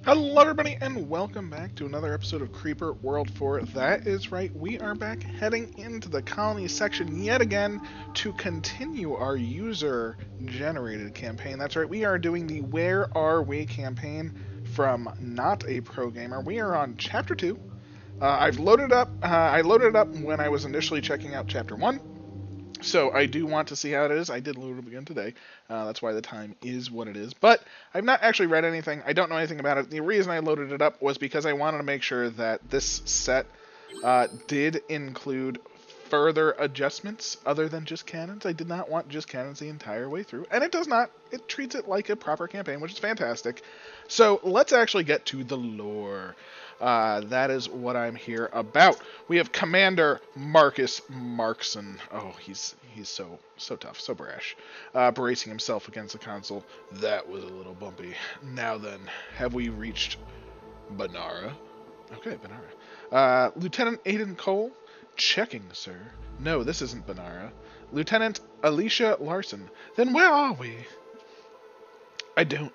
Hello everybody and welcome back to another episode of Creeper World 4. That is right, we are back heading into the colony section yet again to continue our user-generated campaign. That's right, we are doing the Where Are We campaign from Not a Pro Gamer. We are on Chapter 2. I've loaded up, I loaded it up when I was initially checking out Chapter 1. So I do want to see how it is. I did load it up again today. That's why the time is what it is. But I've not actually read anything. I don't know anything about it. The reason I loaded it up was because I wanted to make sure that this set did include further adjustments other than just cannons. I did not want just cannons the entire way through. And it does not. It treats it like a proper campaign, which is fantastic. So let's actually get to the lore. That is what I'm here about. We have Commander Marcus Markson. Oh, he's so tough, so brash. Bracing himself against the console. That was a little bumpy. Now then, have we reached Banara? Okay, Banara. Lieutenant Aiden Cole? Checking, sir. No, this isn't Banara. Lieutenant Alicia Larson. Then where are we? I don't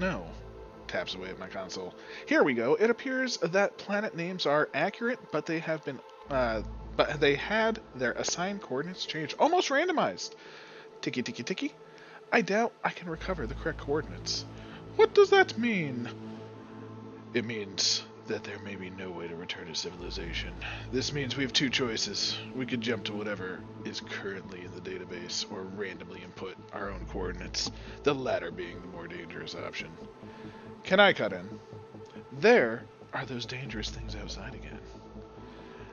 know. Taps away at my console. Here we go. It appears that planet names are accurate, but they have been, but they had their assigned coordinates changed, almost randomized. Ticky, ticky, ticky. I doubt I can recover the correct coordinates. What does that mean? It means that there may be no way to return to civilization. This means we have two choices. We could jump to whatever is currently in the database, or randomly input our own coordinates, the latter being the more dangerous option. Can I cut in? There are those dangerous things outside again.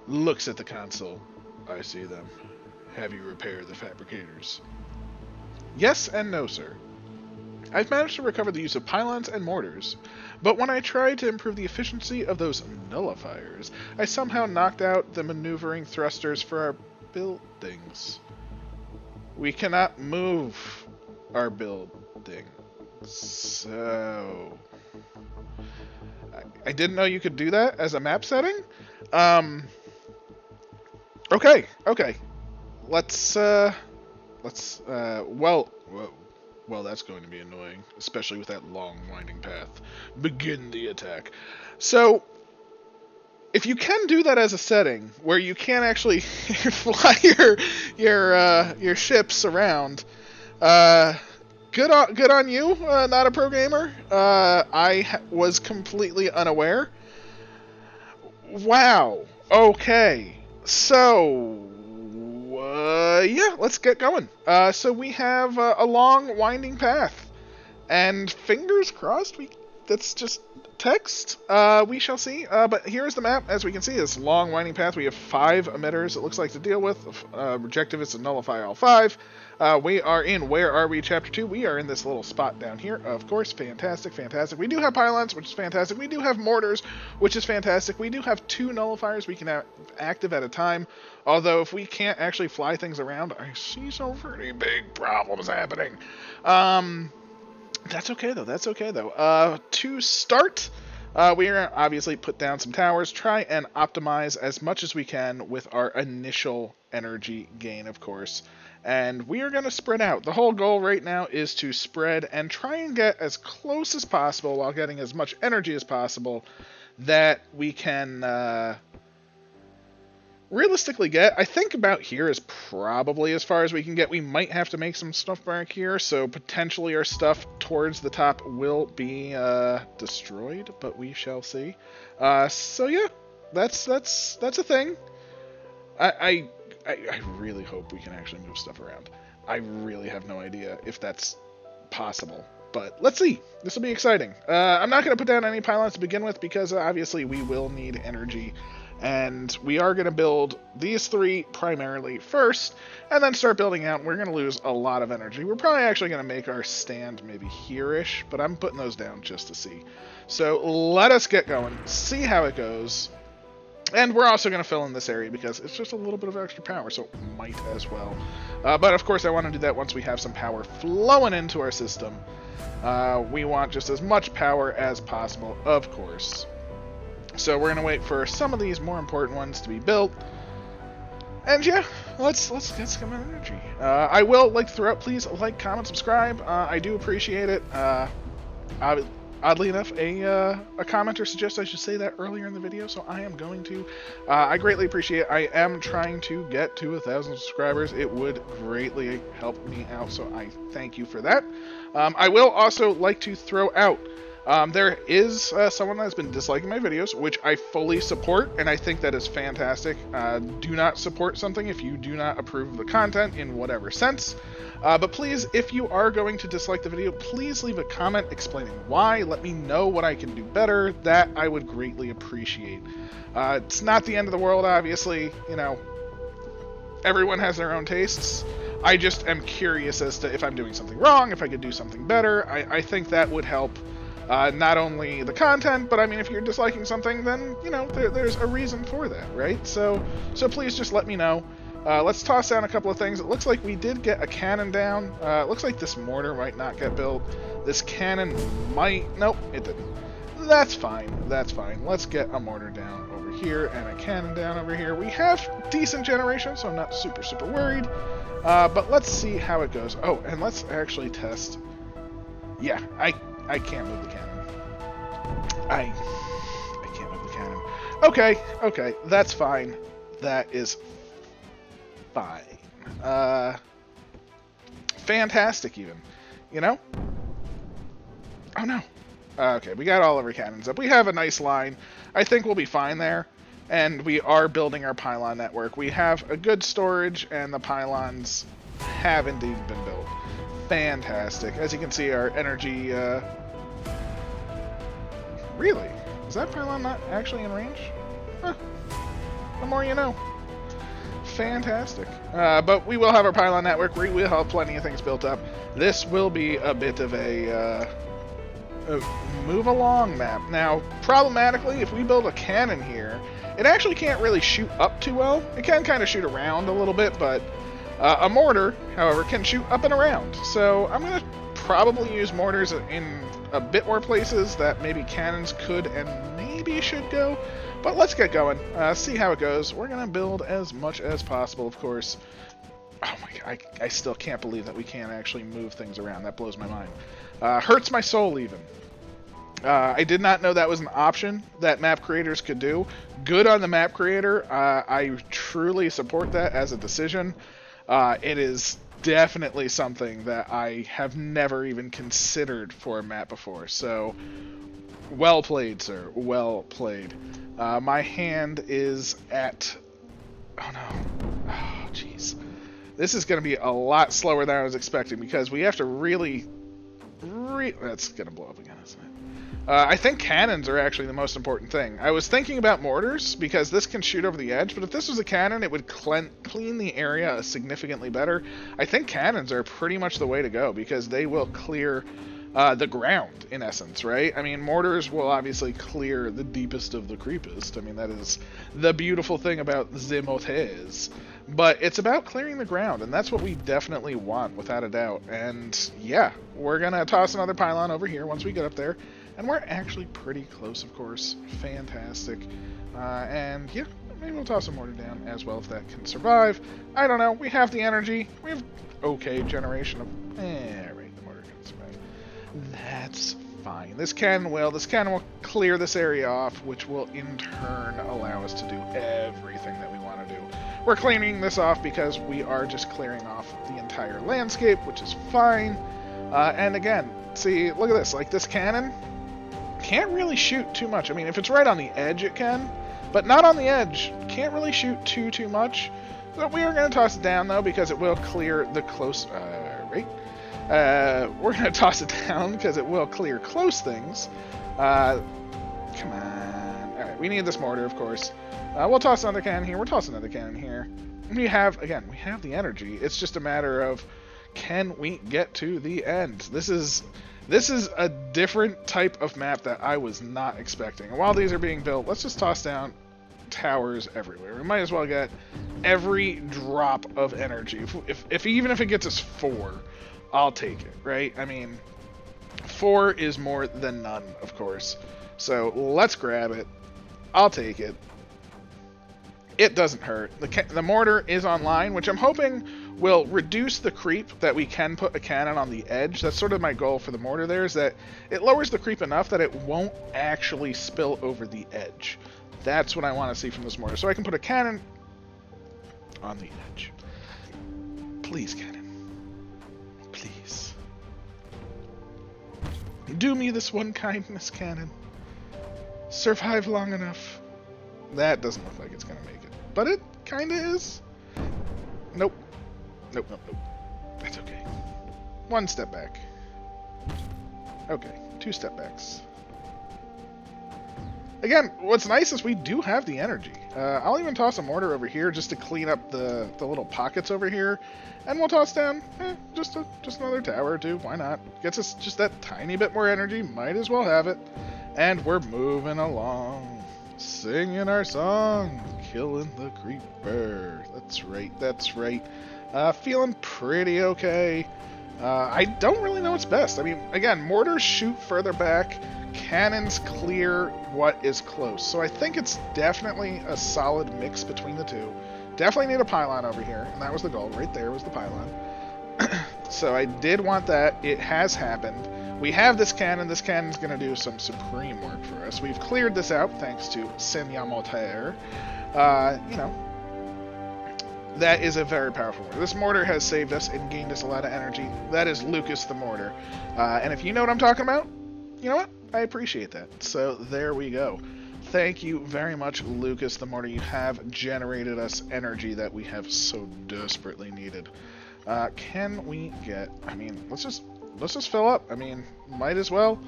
Looks at the console. I see them. Have you repaired the fabricators? Yes and no, sir. I've managed to recover the use of pylons and mortars, but when I tried to improve the efficiency of those nullifiers, I somehow knocked out the maneuvering thrusters for our buildings. We cannot move our buildings. So I didn't know you could do that as a map setting. Okay. Let's well, that's going to be annoying, especially with that long winding path. Begin the attack. So if you can do that as a setting where you can actually fly your ships around, good on you, not a pro gamer. I was completely unaware. Wow. Okay. So, yeah, let's get going. So we have a long winding path. And fingers crossed, that's just text. We shall see. But here's the map. As we can see, this long winding path. We have 5 emitters, it looks like, to deal with. Objective is to nullify all 5. We are in Where Are We Chapter 2. We are in this little spot down here. Of course, fantastic. We do have pylons, which is fantastic. We do have mortars, which is fantastic. We do have 2 nullifiers we can have active at a time. Although, if we can't actually fly things around, I see some pretty big problems happening. That's okay, though. To start, we are obviously put down some towers, try and optimize as much as we can with our initial energy gain, of course. And we are going to spread out. The whole goal right now is to spread and try and get as close as possible while getting as much energy as possible that we can realistically get. I think about here is probably as far as we can get. We might have to make some stuff back here, so potentially our stuff towards the top will be destroyed, but we shall see. So yeah, that's a thing. I really hope we can actually move stuff around. I really have no idea if that's possible, but let's see. This will be exciting. I'm not going to put down any pylons to begin with because obviously we will need energy. And we are going to build these 3 primarily first, and then start building out. We're going to lose a lot of energy. We're probably actually going to make our stand maybe here-ish, but I'm putting those down just to see. So let us get going, see how it goes. And we're also going to fill in this area because it's just a little bit of extra power, so might as well. But of course I want to do that once we have some power flowing into our system. We want just as much power as possible, of course. So we're going to wait for some of these more important ones to be built. And yeah, let's get some energy. I will, throughout, please like, comment, subscribe. I do appreciate it. oddly enough, a commenter suggested I should say that earlier in the video, so I am going to. I greatly appreciate it. I am trying to get to 1,000 subscribers. It would greatly help me out, so I thank you for that. I will also like to throw out, there is someone that has been disliking my videos, which I fully support, and I think that is fantastic. Do not support something if you do not approve of the content in whatever sense. But please, if you are going to dislike the video, please leave a comment explaining why. Let me know what I can do better. That I would greatly appreciate. It's not the end of the world, obviously. You know, everyone has their own tastes. I just am curious as to if I'm doing something wrong, if I could do something better. I think that would help not only the content, but I mean, if you're disliking something, then, you know, there's a reason for that, right? So please just let me know. Let's toss down a couple of things. It looks like we did get a cannon down. It looks like this mortar might not get built. This cannon might... Nope, it didn't. That's fine. That's fine. Let's get a mortar down over here and a cannon down over here. We have decent generation, so I'm not super worried. But let's see how it goes. Oh, and let's actually test... Yeah, I can't move the cannon. I can't move the cannon. Okay, that's fine. That is fine. Fantastic even. You know? Oh no. Okay, we got all of our cannons up. We have a nice line. I think we'll be fine there. And we are building our pylon network. We have a good storage, and the pylons have indeed been built. Fantastic. As you can see, our energy... Really? Is that pylon not actually in range? Huh. The more you know. Fantastic. But we will have our pylon network. We will have plenty of things built up. This will be a bit of a move along map. Now, problematically, if we build a cannon here, it actually can't really shoot up too well. It can kind of shoot around a little bit, but a mortar, however, can shoot up and around. So I'm going to probably use mortars in a bit more places that maybe cannons could and maybe should go. But let's get going. See how it goes. We're going to build as much as possible, of course. Oh my god, I still can't believe that we can't actually move things around. That blows my mind. Hurts my soul, even. I did not know that was an option that map creators could do. Good on the map creator. I truly support that as a decision. It is definitely something that I have never even considered for a map before. So, well played, sir. Well played. My hand is at... Oh no. Oh, jeez. This is going to be a lot slower than I was expecting because we have to really... That's going to blow up again, isn't it? I think cannons are actually the most important thing. I was thinking about mortars because this can shoot over the edge, but if this was a cannon, it would clean the area significantly better. I think cannons are pretty much the way to go because they will clear the ground, in essence, right? I mean, mortars will obviously clear the deepest of the creepest. I mean, that is the beautiful thing about the mortars. But it's about clearing the ground, and that's what we definitely want, without a doubt. And yeah, we're going to toss another pylon over here once we get up there. And we're actually pretty close, of course. Fantastic. And yeah, maybe we'll toss a mortar down as well if that can survive. I don't know. We have the energy. We have okay generation of... right, the mortar can survive. That's fine. This cannon will clear this area off, which will in turn allow us to do everything that we want to do. We're cleaning this off because we are just clearing off the entire landscape, which is fine. And again, see, look at this. Like, this cannon can't really shoot too much. I mean, if it's right on the edge, it can, but not on the edge. Can't really shoot too much. So we are going to toss it down, though, because it will clear the close... right? We're going to toss it down because it will clear close things. Come on. All right, we need this mortar, of course. We'll toss another cannon here. We're tossing another cannon here. We have the energy. It's just a matter of, can we get to the end? This is a different type of map that I was not expecting. And while these are being built, let's just toss down towers everywhere. We might as well get every drop of energy. Even if it gets us 4, I'll take it, right? I mean, 4 is more than none, of course. So let's grab it. I'll take it. It doesn't hurt. The mortar is online, which I'm hoping will reduce the creep that we can put a cannon on the edge. That's sort of my goal for the mortar there, is that it lowers the creep enough that it won't actually spill over the edge. That's what I want to see from this mortar. So I can put a cannon on the edge. Please, cannon. Please. Do me this one kindness, cannon. Survive long enough. That doesn't look like it's going to make it. But it kind of is. Nope. Nope, nope, nope. That's okay. One step back. Okay, 2 step backs. Again, what's nice is we do have the energy. I'll even toss a mortar over here just to clean up the little pockets over here. And we'll toss down just another tower or 2. Why not? Gets us just that tiny bit more energy. Might as well have it. And we're moving along. Singing our song. Killing the creeper. That's right, that's right. Feeling pretty okay. I don't really know what's best. I mean, again, mortars shoot further back. Cannons clear what is close. So I think it's definitely a solid mix between the two. Definitely need a pylon over here, and that was the goal. Right there was the pylon. So I did want that. It has happened. We have this cannon. This cannon's going to do some supreme work for us. We've cleared this out thanks to Senyamotair. You know, that is a very powerful mortar. This mortar has saved us and gained us a lot of energy. That is Lucas the mortar. And if you know what I'm talking about, you know what? I appreciate that. So there we go. Thank you very much, Lucas the mortar. You have generated us energy that we have so desperately needed. Can we get... I mean, let's just fill up. I mean, might as well.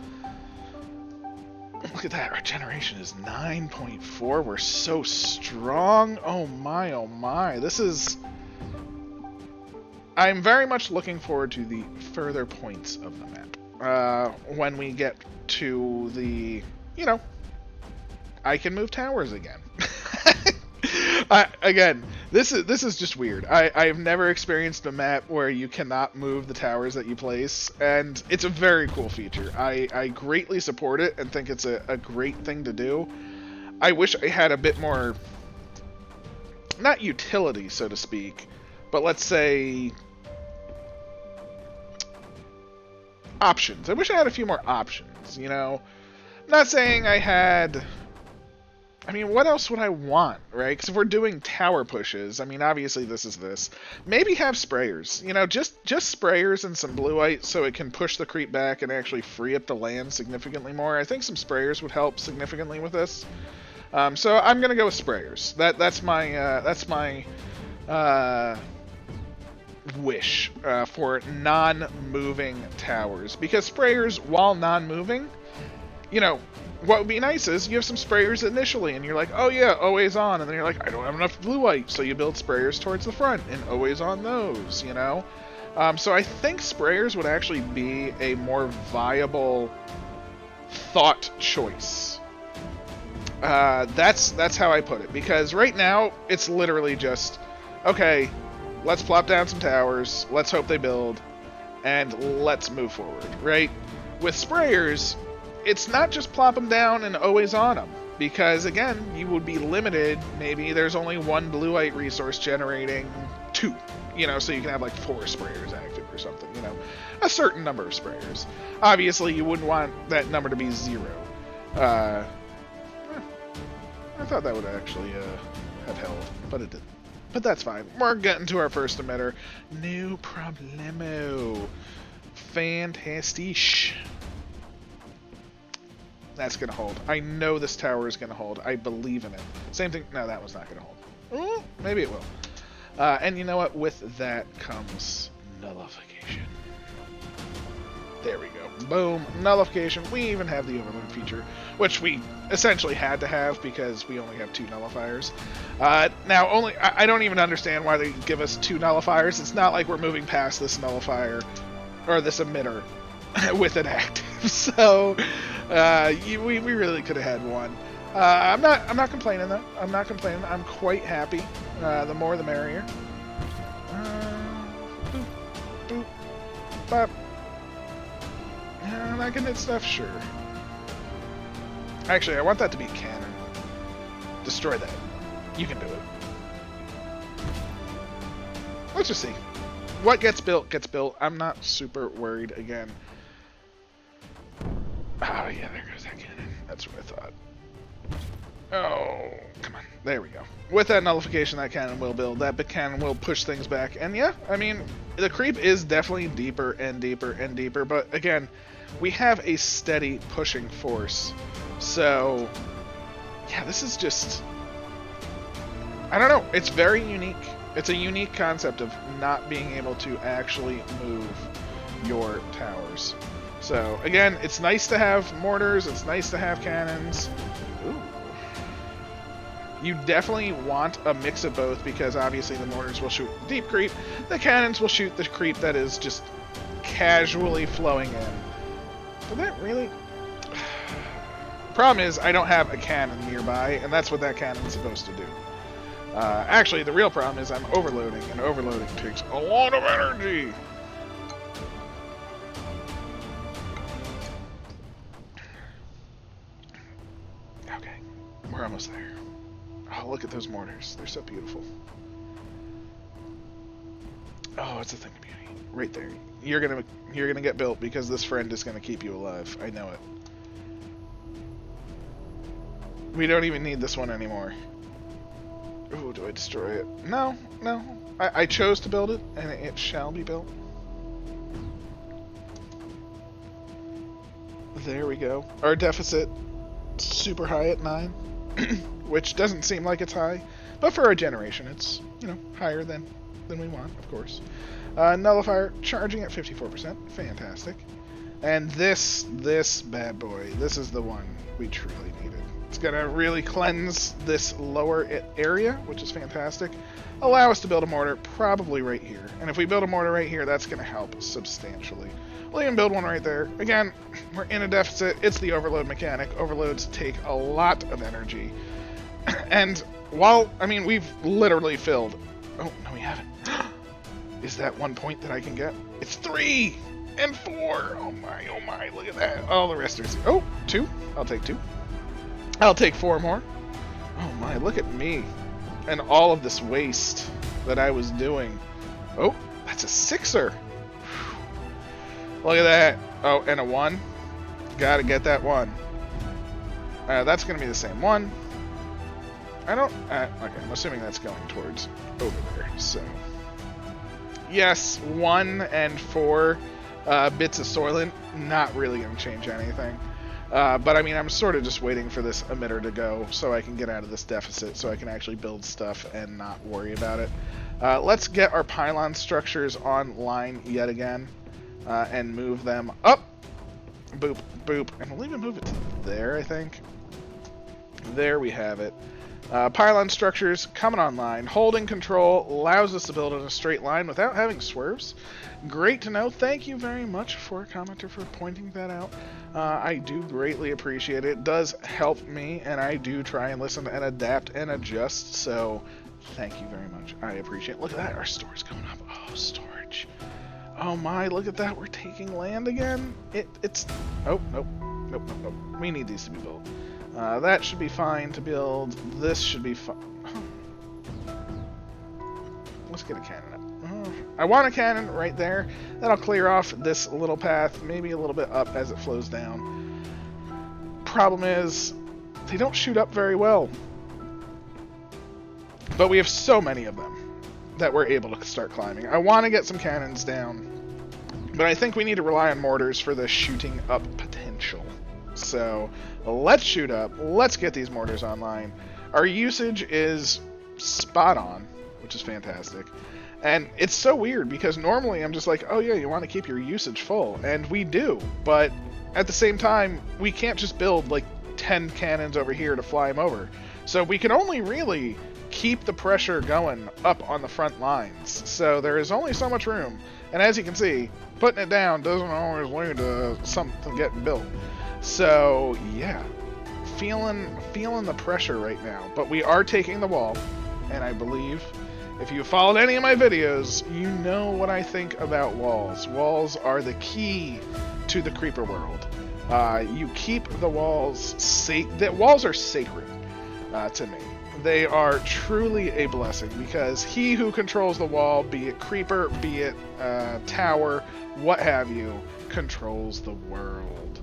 Look at that. Our generation is 9.4. We're so strong. Oh my, oh my. This is... I'm very much looking forward to the further points of the map. When we get to the... You know, I can move towers again. Again, this is just weird. I've never experienced a map where you cannot move the towers that you place, and it's a very cool feature. I greatly support it and think it's a great thing to do. I wish I had a bit more, not utility, so to speak, but let's say options. I wish I had a few more options, you know? I'm not saying I had... I mean, what else would I want, right? Because if we're doing tower pushes, I mean, obviously this is this. Maybe have sprayers, you know, just sprayers and some blueite so it can push the creep back and actually free up the land significantly more. I think some sprayers would help significantly with this. So I'm gonna go with sprayers. That's my wish for non-moving towers, because sprayers, while non-moving, you know. What would be nice is you have some sprayers initially, and you're like, oh yeah, always on, and then you're like, I don't have enough blueite, so you build sprayers towards the front, and always on those, you know? So I think sprayers would actually be a more viable thought choice. That's how I put it, because right now, it's literally just, okay, let's plop down some towers, let's hope they build, and let's move forward, right? With sprayers... It's not just plop them down and always on them, because again, you would be limited. Maybe there's only one blueite resource generating 2, you know, so you can have like 4 sprayers active or something, you know, a certain number of sprayers. Obviously, you wouldn't want that number to be 0. I thought that would actually have held, but it didn't. But that's fine. We're getting to our first emitter. No problemo. Fantastisch. That's going to hold. I know this tower is going to hold. I believe in it. Same thing. No, that was not going to hold. Ooh, maybe it will. And you know what? With that comes nullification. There we go. Boom. Nullification. We even have the overload feature, which we essentially had to have because we only have 2 nullifiers. Now, I don't even understand why they give us 2 nullifiers. It's not like we're moving past this nullifier or this emitter with it active. So... we really could have had 1. I'm not complaining though. I'm not complaining. I'm quite happy. The more the merrier. Boop, boop, bop. And I can hit stuff, sure. Actually, I want that to be a cannon. Destroy that. You can do it. Let's just see. what gets built gets built. I'm not super worried again. Oh, yeah, there goes that cannon. That's what I thought. Oh, come on. There we go. With that nullification, that cannon will build. That big cannon will push things back. And yeah, I mean, the creep is definitely deeper and deeper and deeper. But again, we have a steady pushing force. So, yeah, this is just... I don't know. It's very unique. It's a unique concept of not being able to actually move your towers. So, again, it's nice to have mortars. It's nice to have cannons. Ooh. You definitely want a mix of both because obviously the mortars will shoot the deep creep. The cannons will shoot the creep that is just casually flowing in. But that really... The problem is I don't have a cannon nearby, and that's what that cannon is supposed to do. Actually, the real problem is I'm overloading, and overloading takes a lot of energy. Okay, we're almost there. Oh, look at those mortars. They're so beautiful. Oh, it's a thing of beauty. Right there. You're gonna get built because this friend is gonna keep you alive. I know it. We don't even need this one anymore. Oh, do I destroy it? No, no. I chose to build it, and it shall be built. There we go. Our deficit super high at 9, which doesn't seem like it's high, but for our generation, it's, you know, higher than we want, of course. Nullifier charging at 54%. Fantastic. And this bad boy, this is the one we truly needed. It's going to really cleanse this lower area, which is fantastic. Allow us to build a mortar probably right here. And if we build a mortar right here, that's going to help substantially. We'll even build one right there. Again, we're in a deficit. It's the overload mechanic. Overloads take a lot of energy. And while, I mean, we've literally filled... Oh, no, we haven't. Is that 1 point that I can get? It's 3 and 4. Oh my, look at that. Oh, the rest are... Oh, 2. I'll take 2. I'll take 4 more. Oh my, look at me. And all of this waste that I was doing. Oh, that's a 6er. Look at that. Oh, and a 1. Gotta get that 1. That's gonna be the same 1. I don't... okay, I'm assuming that's going towards over there, so... Yes, 1 and 4 bits of Soylent. Not really gonna change anything. But I mean, I'm sort of just waiting for this emitter to go so I can get out of this deficit so I can actually build stuff and not worry about it. Let's get our pylon structures online yet again and move them up. Boop, boop. And we'll even move it to there, I think. There we have it. Pylon structures coming online. Holding control allows us to build in a straight line without having swerves. Great to know. Thank you very much for a commenter for pointing that out. I do greatly appreciate it. It does help me, and I do try and listen and adapt and adjust, so thank you very much. I appreciate it. Look at that. Our store's going up. Oh, storage. Oh my, look at that. We're taking land again. It's... Oh, nope. Nope. We need these to be built. That should be fine to build. This should be fine. Let's get a cannon up. I want a cannon right there. That'll clear off this little path, maybe a little bit up as it flows down. Problem is, they don't shoot up very well. But we have so many of them that we're able to start climbing. I want to get some cannons down, but I think we need to rely on mortars for the shooting up potential. So let's shoot up. Let's get these mortars online. Our usage is spot on, which is fantastic. And it's so weird because normally I'm just like, oh yeah, you want to keep your usage full. And we do. But at the same time, we can't just build like 10 cannons over here to fly them over. So we can only really keep the pressure going up on the front lines. So there is only so much room. And as you can see, putting it down doesn't always lead to something getting built. So yeah, feeling the pressure right now. But we are taking the wall, and I believe if you followed any of my videos, you know what I think about walls. Walls are the key to the creeper world. You keep the walls safe. The walls are sacred. to me. They are truly a blessing because he who controls the wall, be it creeper, be it tower, what have you, controls the world.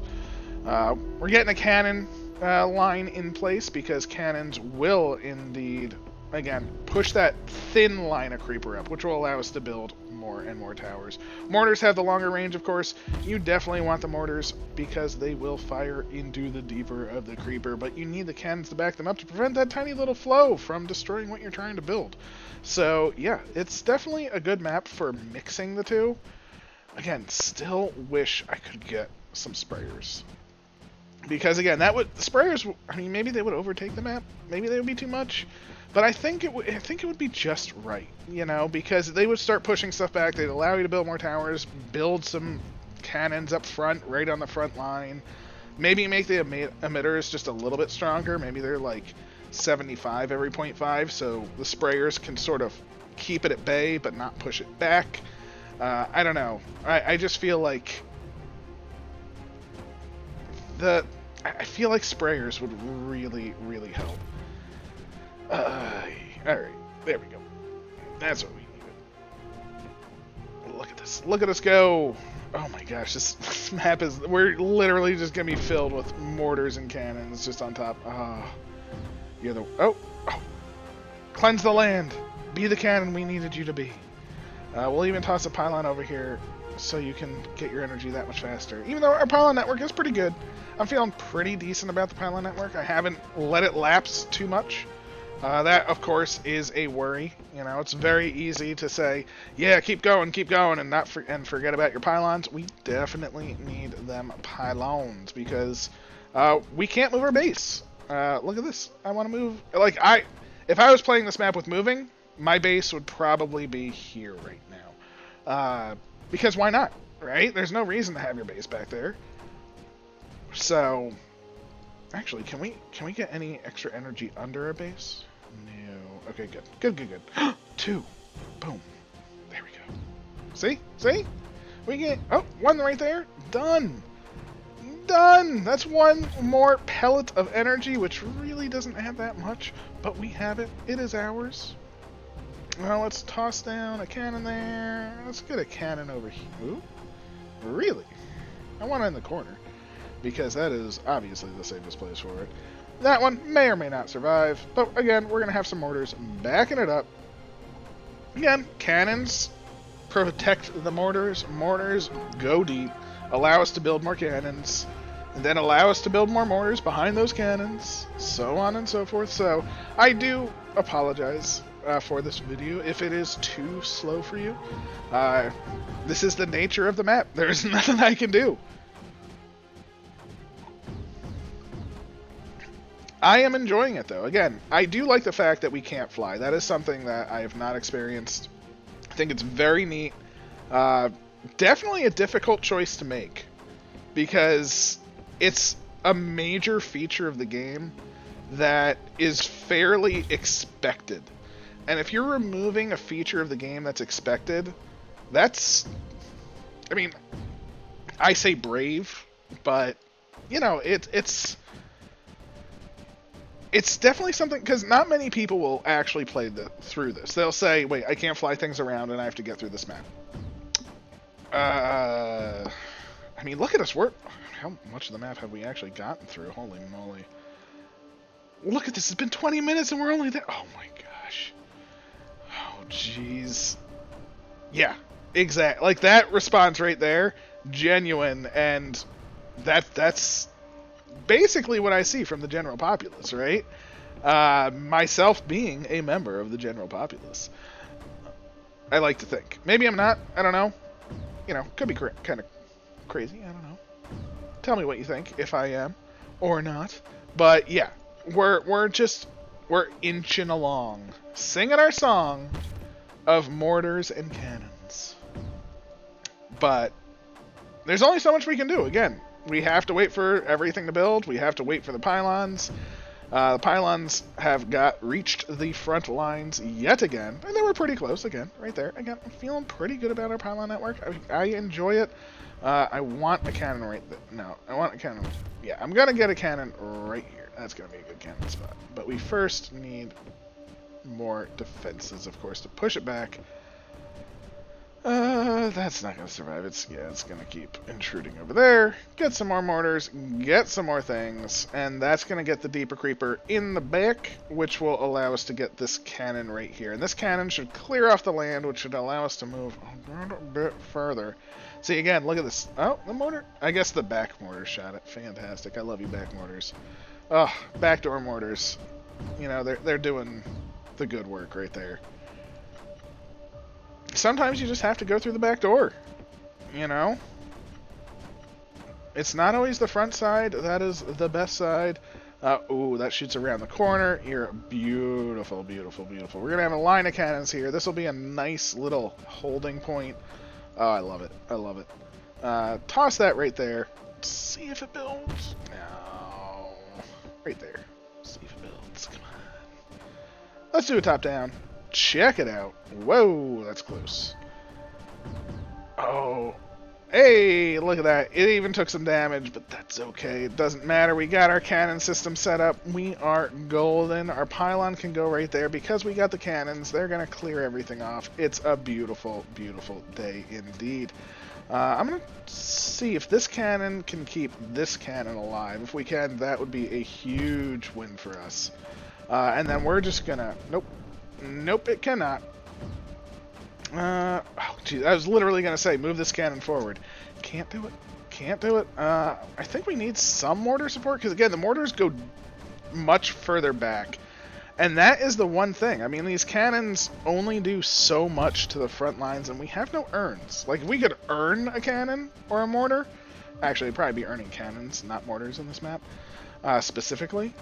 We're getting a cannon line in place because cannons will indeed, again, push that thin line of creeper up, which will allow us to build more and more towers. Mortars have the longer range, of course. You definitely want the mortars because they will fire into the deeper of the creeper, but you need the cannons to back them up to prevent that tiny little flow from destroying what you're trying to build. So yeah, it's definitely a good map for mixing the two. Again, still wish I could get some sprayers. Because again, sprayers, I mean, maybe they would overtake the map, maybe they would be too much. But I think it would be just right, you know, because they would start pushing stuff back. They'd allow you to build more towers, build some cannons up front, right on the front line. Maybe make the emitters just a little bit stronger. Maybe they're like 75 every 0.5, so the sprayers can sort of keep it at bay but not push it back. I don't know. I just feel like I feel like sprayers would really, really help. Alright, there we go. That's what we needed. Look at this. Look at us go. Oh my gosh, this map is... We're literally just going to be filled with mortars and cannons just on top. You're the... Oh! Cleanse the land. Be the cannon we needed you to be. We'll even toss a pylon over here so you can get your energy that much faster. Even though our pylon network is pretty good. I'm feeling pretty decent about the pylon network. I haven't let it lapse too much. That, of course, is a worry. You know, it's very easy to say, yeah, keep going, and forget about your pylons. We definitely need them pylons because we can't move our base. Look at this. I want to move. Like, if I was playing this map with moving, my base would probably be here right now. Because why not, right? There's no reason to have your base back there. So, actually, can we get any extra energy under our base? No. Okay, good. Good. 2. Boom. There we go. See? We get... Oh, 1 right there. Done. That's 1 more pellet of energy, which really doesn't have that much, but we have it. It is ours. Well, let's toss down a cannon there. Let's get a cannon over here. Ooh. Really? I want it in the corner, because that is obviously the safest place for it. That one may or may not survive, but again, we're going to have some mortars backing it up. Again, cannons protect the mortars. Mortars go deep, allow us to build more cannons, and then allow us to build more mortars behind those cannons, so on and so forth. So, I do apologize for this video if it is too slow for you. This is the nature of the map. There's nothing I can do. I am enjoying it, though. Again, I do like the fact that we can't fly. That is something that I have not experienced. I think it's very neat. Definitely a difficult choice to make, because it's a major feature of the game that is fairly expected. And if you're removing a feature of the game that's expected, that's... I mean, I say brave, but, you know, it's definitely something, because not many people will actually play through this. They'll say, wait, I can't fly things around and I have to get through this map. I mean, look at us. How much of the map have we actually gotten through? Holy moly. Look at this. It's been 20 minutes and we're only there. Oh my gosh. Oh, jeez. Yeah, exactly. Like, that response right there, genuine, and that's basically what I see from the general populace, right? Myself being a member of the general populace. I like to think. Maybe I'm not. I don't know. You know, could be kind of crazy. I don't know. Tell me what you think, if I am or not. But yeah, we're inching along, singing our song of mortars and cannons. But there's only so much we can do. Again, we have to wait for everything to build. We have to wait for the pylons. The pylons have reached the front lines yet again, and they were pretty close again, right there. Again, I'm feeling pretty good about our pylon network. I enjoy it. I want a cannon right there. No, I want a cannon. Yeah, I'm gonna get a cannon right here. That's going to be a good cannon spot. But we first need more defenses, of course, to push it back. That's not going to survive. It's going to keep intruding over there. Get some more mortars, get some more things, and that's going to get the deeper creeper in the back, which will allow us to get this cannon right here. And this cannon should clear off the land, which should allow us to move a bit further. See, again, look at this. Oh, the mortar. I guess the back mortar shot it. Fantastic. I love you, back mortars. Oh, backdoor mortars. You know, they're doing the good work right there. Sometimes you just have to go through the back door, you know? It's not always the front side that is the best side. Ooh, that shoots around the corner. You're beautiful, beautiful, beautiful. We're going to have a line of cannons here. This will be a nice little holding point. Oh, I love it. I love it. Toss that right there. See if it builds. No. Right there. See if it builds. Come on. Let's do a top down. Check it out. Whoa, that's close. Oh. Hey, look at that. It even took some damage, but that's okay. It doesn't matter. We got our cannon system set up. We are golden. Our pylon can go right there because we got the cannons. They're going to clear everything off. It's a beautiful, beautiful day indeed. I'm going to see if this cannon can keep this cannon alive. If we can, that would be a huge win for us. And then we're just going to... Nope. Nope, it cannot. Oh, geez, I was literally going to say, move this cannon forward. Can't do it. Can't do it. I think we need some mortar support, because again, the mortars go much further back. And that is the one thing. I mean, these cannons only do so much to the front lines, and we have no urns. Like, if we could earn a cannon or a mortar, actually, it'd probably be earning cannons, not mortars in this map, specifically.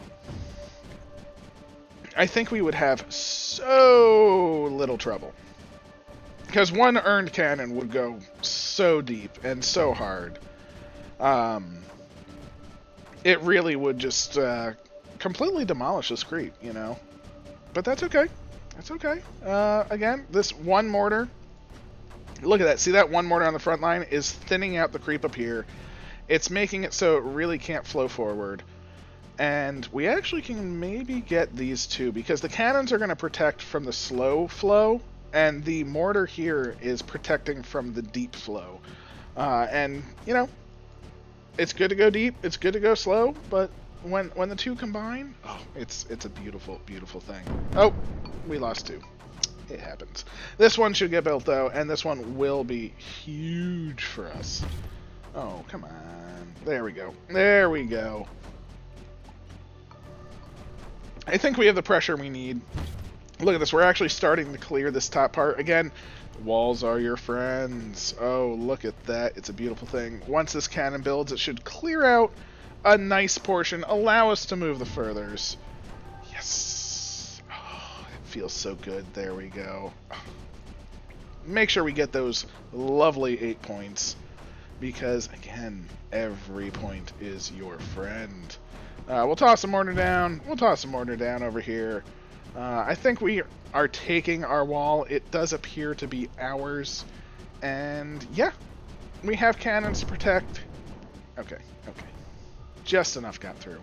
I think we would have so little trouble. Because one earned cannon would go so deep and so hard. It really would just completely demolish this creep, you know. But that's okay. That's okay. Again, this one mortar. Look at that. See that one mortar on the front line is thinning out the creep up here. It's making it so it really can't flow forward. And we actually can maybe get these two, because the cannons are going to protect from the slow flow, and the mortar here is protecting from the deep flow. And, you know, it's good to go deep, it's good to go slow, but when the two combine, oh, it's a beautiful, beautiful thing. Oh, we lost two. It happens. This one should get built, though, and this one will be huge for us. Oh, come on. There we go. There we go. I think we have the pressure we need. Look at this. We're actually starting to clear this top part. Again, walls are your friends. Oh, look at that. It's a beautiful thing. Once this cannon builds, it should clear out a nice portion, allow us to move the furthers. Yes. Oh, it feels so good. There we go. Make sure we get those lovely 8 points, because, again, every point is your friend. We'll toss some mortar down. We'll toss some mortar down over here. I think we are taking our wall. It does appear to be ours. And, yeah, we have cannons to protect. Okay, okay. Just enough got through.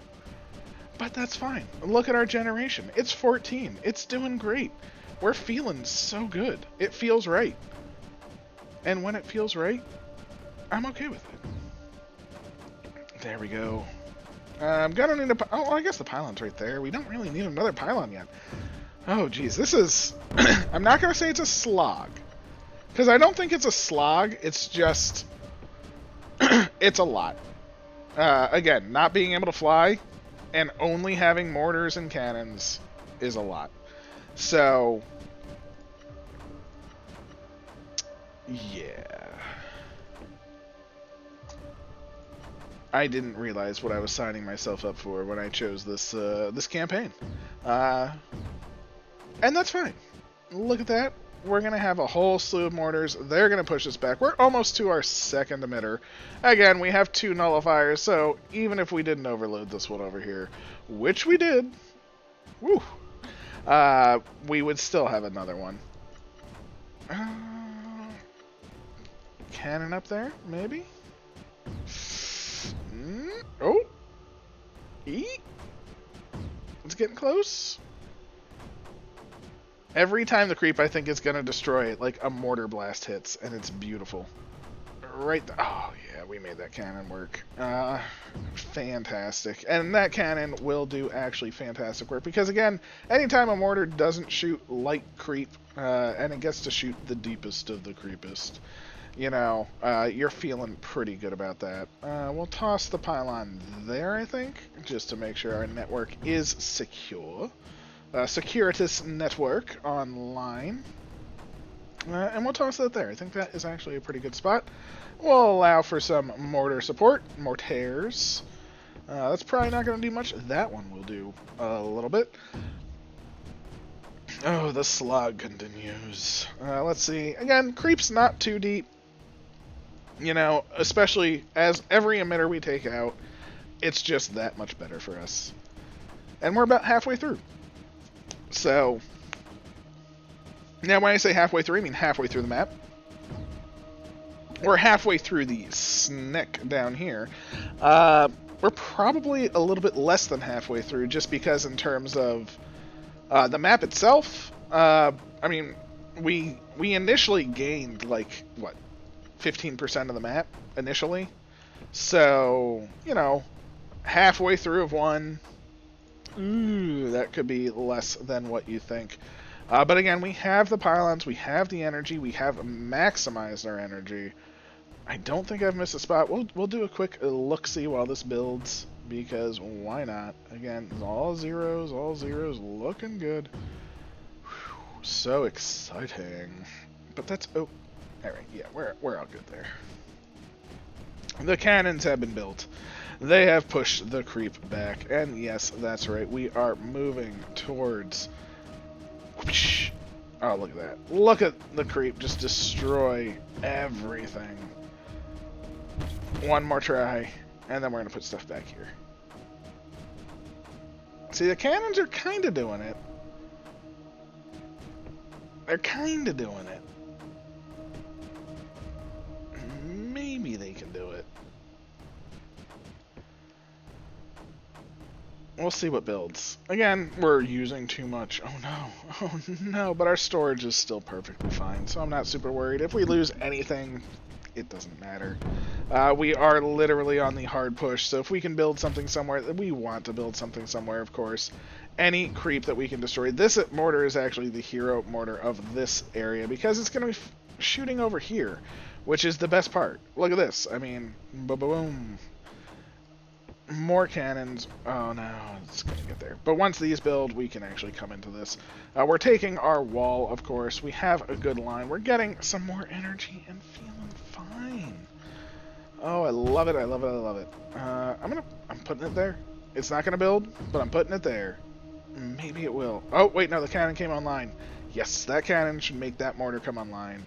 But that's fine. Look at our generation. It's 14. It's doing great. We're feeling so good. It feels right. And when it feels right, I'm okay with it. There we go. I'm gonna need a... Oh, I guess the pylon's right there. We don't really need another pylon yet. Oh, geez. This is... I'm not gonna say it's a slog. Because I don't think it's a slog. It's just... it's a lot. Again, not being able to fly and only having mortars and cannons is a lot. So... yeah. I didn't realize what I was signing myself up for when I chose this this campaign. And that's fine. Look at that. We're going to have a whole slew of mortars. They're going to push us back. We're almost to our second emitter. Again, we have 2 nullifiers, so even if we didn't overload this one over here, which we did, woo, we would still have another one. Cannon up there, maybe? Oh! Eat! It's getting close. Every time the creep, I think, is going to destroy it, like a mortar blast hits, and it's beautiful. Right there. Oh, yeah, we made that cannon work. Fantastic. And that cannon will do actually fantastic work, because, again, anytime a mortar doesn't shoot light creep, and it gets to shoot the deepest of the creepest, you know, you're feeling pretty good about that. We'll toss the pylon there, I think, just to make sure our network is secure. Securitas network online. And we'll toss that there. I think that is actually a pretty good spot. We'll allow for some mortar support. Mortars. That's probably not going to do much. That one will do a little bit. Oh, the slog continues. Let's see. Again, creep's not too deep. You know, especially as every emitter we take out, it's just that much better for us. And we're about halfway through. So, now when I say halfway through, I mean halfway through the map. We're halfway through the snick down here. We're probably a little bit less than halfway through, just because in terms of the map itself, I mean, we initially gained, like, what, 15% of the map initially? So, you know, halfway through of one... Ooh, that could be less than what you think. But again, we have the pylons, we have the energy, we have maximized our energy. I don't think I've missed a spot. We'll do a quick look-see while this builds, because why not? Again, all zeros, looking good. Whew, so exciting. But that's... Oh, alright, yeah, we're all good there. The cannons have been built. They have pushed the creep back, and yes, that's right, we are moving towards... Whoosh. Oh, look at that. Look at the creep just destroy everything. One more try, and then we're going to put stuff back here. See, the cannons are kind of doing it. They're kind of doing it. Maybe they can do it. We'll see what builds. Again, we're using too much. Oh no, but our storage is still perfectly fine, so I'm not super worried. If we lose anything, it doesn't matter. We are literally on the hard push, so if we can build something somewhere, we want to build something somewhere, of course. Any creep that we can destroy. This mortar is actually the hero mortar of this area, because it's going to be shooting over here, which is the best part. Look at this. I mean, boom. More cannons. Oh no, it's going to get there. But once these build, we can actually come into this. We're taking our wall, of course. We have a good line. We're getting some more energy and feeling fine. Oh, I love it. I love it. I'm putting it there. It's not going to build, but I'm putting it there. Maybe it will. Oh, wait, no, the cannon came online. Yes, that cannon should make that mortar come online.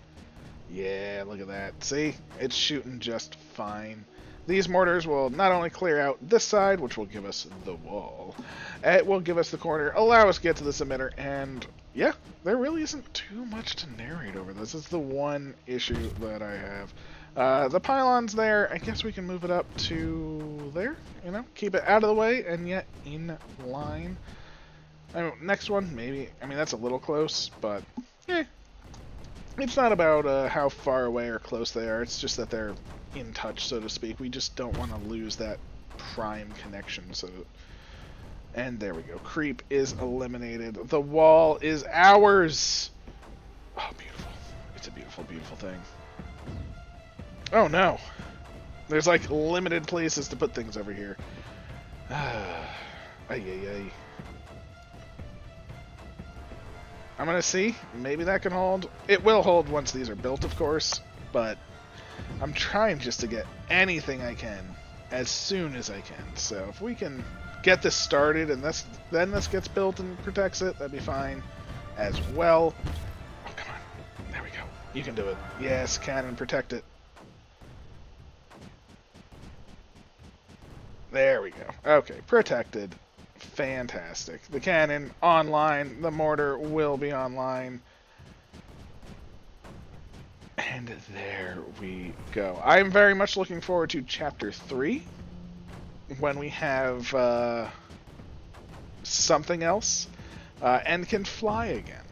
Yeah, look at that. See? It's shooting just fine. These mortars will not only clear out this side, which will give us the wall, it will give us the corner, allow us to get to this emitter, and yeah, there really isn't too much to narrate over this. It's the one issue that I have. The pylon's there. I guess we can move it up to there, you know, keep it out of the way, and yet in line. Next one, maybe. I mean, that's a little close, but yeah. It's not about how far away or close they are. It's just that they're in touch, so to speak. We just don't want to lose that prime connection. And there we go. Creep is eliminated. The wall is ours. Oh, beautiful. It's a beautiful, beautiful thing. Oh, no. There's, like, limited places to put things over here. Ay. I'm going to see. Maybe that can hold. It will hold once these are built, of course. But I'm trying just to get anything I can as soon as I can. So if we can get this started and then this gets built and protects it, that'd be fine as well. Oh, come on. There we go. You can do it. Yes, cannon, protect it. There we go. Okay, protected. Fantastic. The cannon online. The mortar will be online. And there we go. I'm very much looking forward to Chapter 3 when we have something else, and can fly again.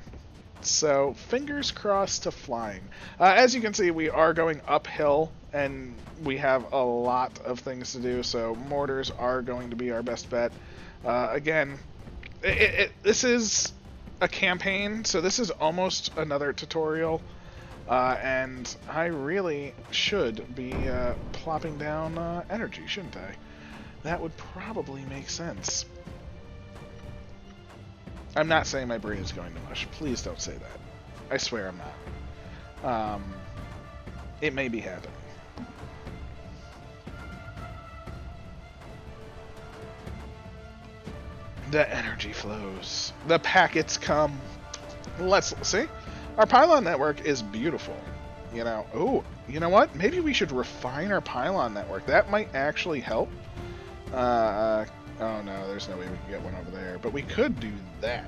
So fingers crossed to flying. As you can see, we are going uphill, and we have a lot of things to do, so mortars are going to be our best bet. Again, this is a campaign, so this is almost another tutorial, and I really should be plopping down energy, shouldn't I? That would probably make sense. I'm not saying my brain is going to mush. Please don't say that. I swear I'm not. It may be happening. The energy flows. The packets come. Let's see. Our pylon network is beautiful. You know, oh, you know what? Maybe we should refine our pylon network. That might actually help. Oh no, there's no way we can get one over there. But we could do that.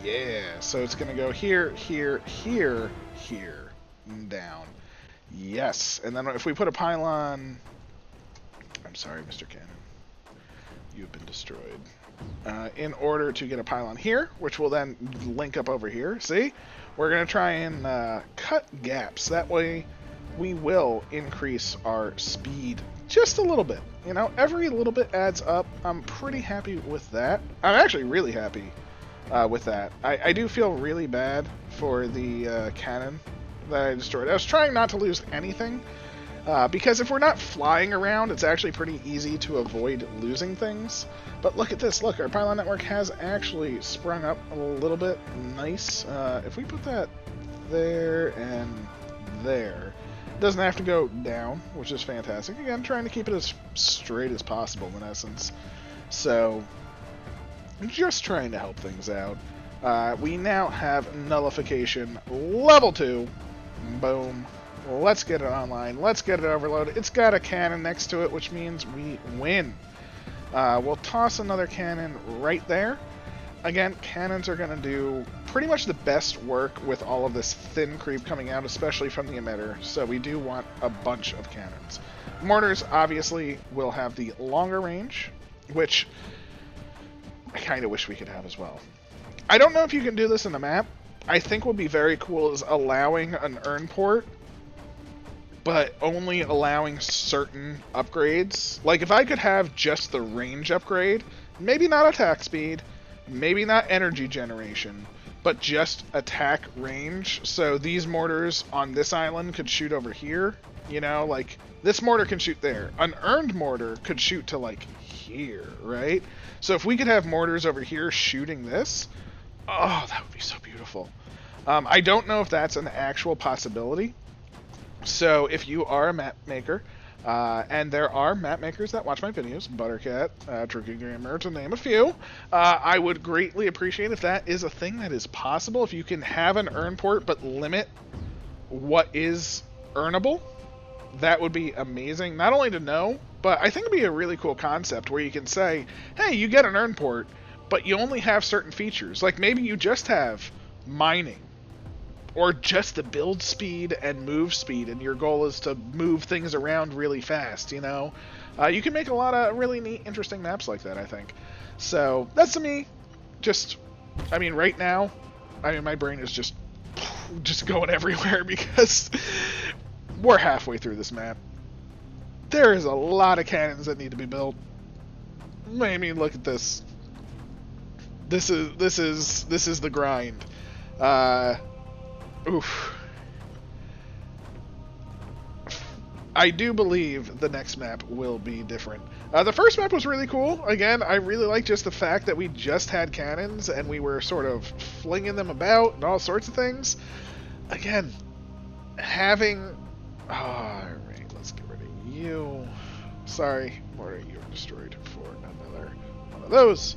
Yeah. So it's going to go here, here, here, here, and down. Yes. And then if we put a pylon... I'm sorry, Mr. Cannon. You've been destroyed. In order to get a pylon here, which will then link up over here. See? We're going to try and cut gaps. That way we will increase our speed just a little bit. You know, every little bit adds up. I'm pretty happy with that. I'm actually really happy with that. I do feel really bad for the cannon that I destroyed. I was trying not to lose anything, because if we're not flying around, it's actually pretty easy to avoid losing things. But look at this. Look, our pylon network has actually sprung up a little bit. Nice. If we put that there and there, it doesn't have to go down, which is fantastic. Again, trying to keep it as straight as possible in essence. So, just trying to help things out. We now have nullification level 2. Boom. Let's get it online. Let's get it overloaded. It's got a cannon next to it, which means we win. We'll toss another cannon right there. Again, cannons are going to do pretty much the best work with all of this thin creep coming out, especially from the emitter, so we do want a bunch of cannons. Mortars, obviously, will have the longer range, which I kind of wish we could have as well. I don't know if you can do this in the map. I think what would be very cool is allowing an earn port, but only allowing certain upgrades. Like, if I could have just the range upgrade, maybe not attack speed, maybe not energy generation, but just attack range. So these mortars on this island could shoot over here. You know, like, this mortar can shoot there. An earned mortar could shoot to, like, here, right? So if we could have mortars over here shooting this, oh, that would be so beautiful. I don't know if that's an actual possibility. So if you are a map maker, and there are map makers that watch my videos, Buttercat, Tricky Gamer, to name a few, I would greatly appreciate if that is a thing that is possible. If you can have an earn port but limit what is earnable, that would be amazing. Not only to know, but I think it'd be a really cool concept where you can say, hey, you get an earn port, but you only have certain features. Like maybe you just have mining, or just the build speed and move speed, and your goal is to move things around really fast, you know? You can make a lot of really neat, interesting maps like that, I think. So, that's to me. Just, I mean, right now, I mean, my brain is just going everywhere because we're halfway through this map. There is a lot of cannons that need to be built. I mean, look at this. This is the grind. Oof. I do believe the next map will be different. The first map was really cool. Again, I really like just the fact that we just had cannons and we were sort of flinging them about and all sorts of things. Again, having... Alright, let's get rid of you. Sorry, Mortar, you are destroyed for another one of those.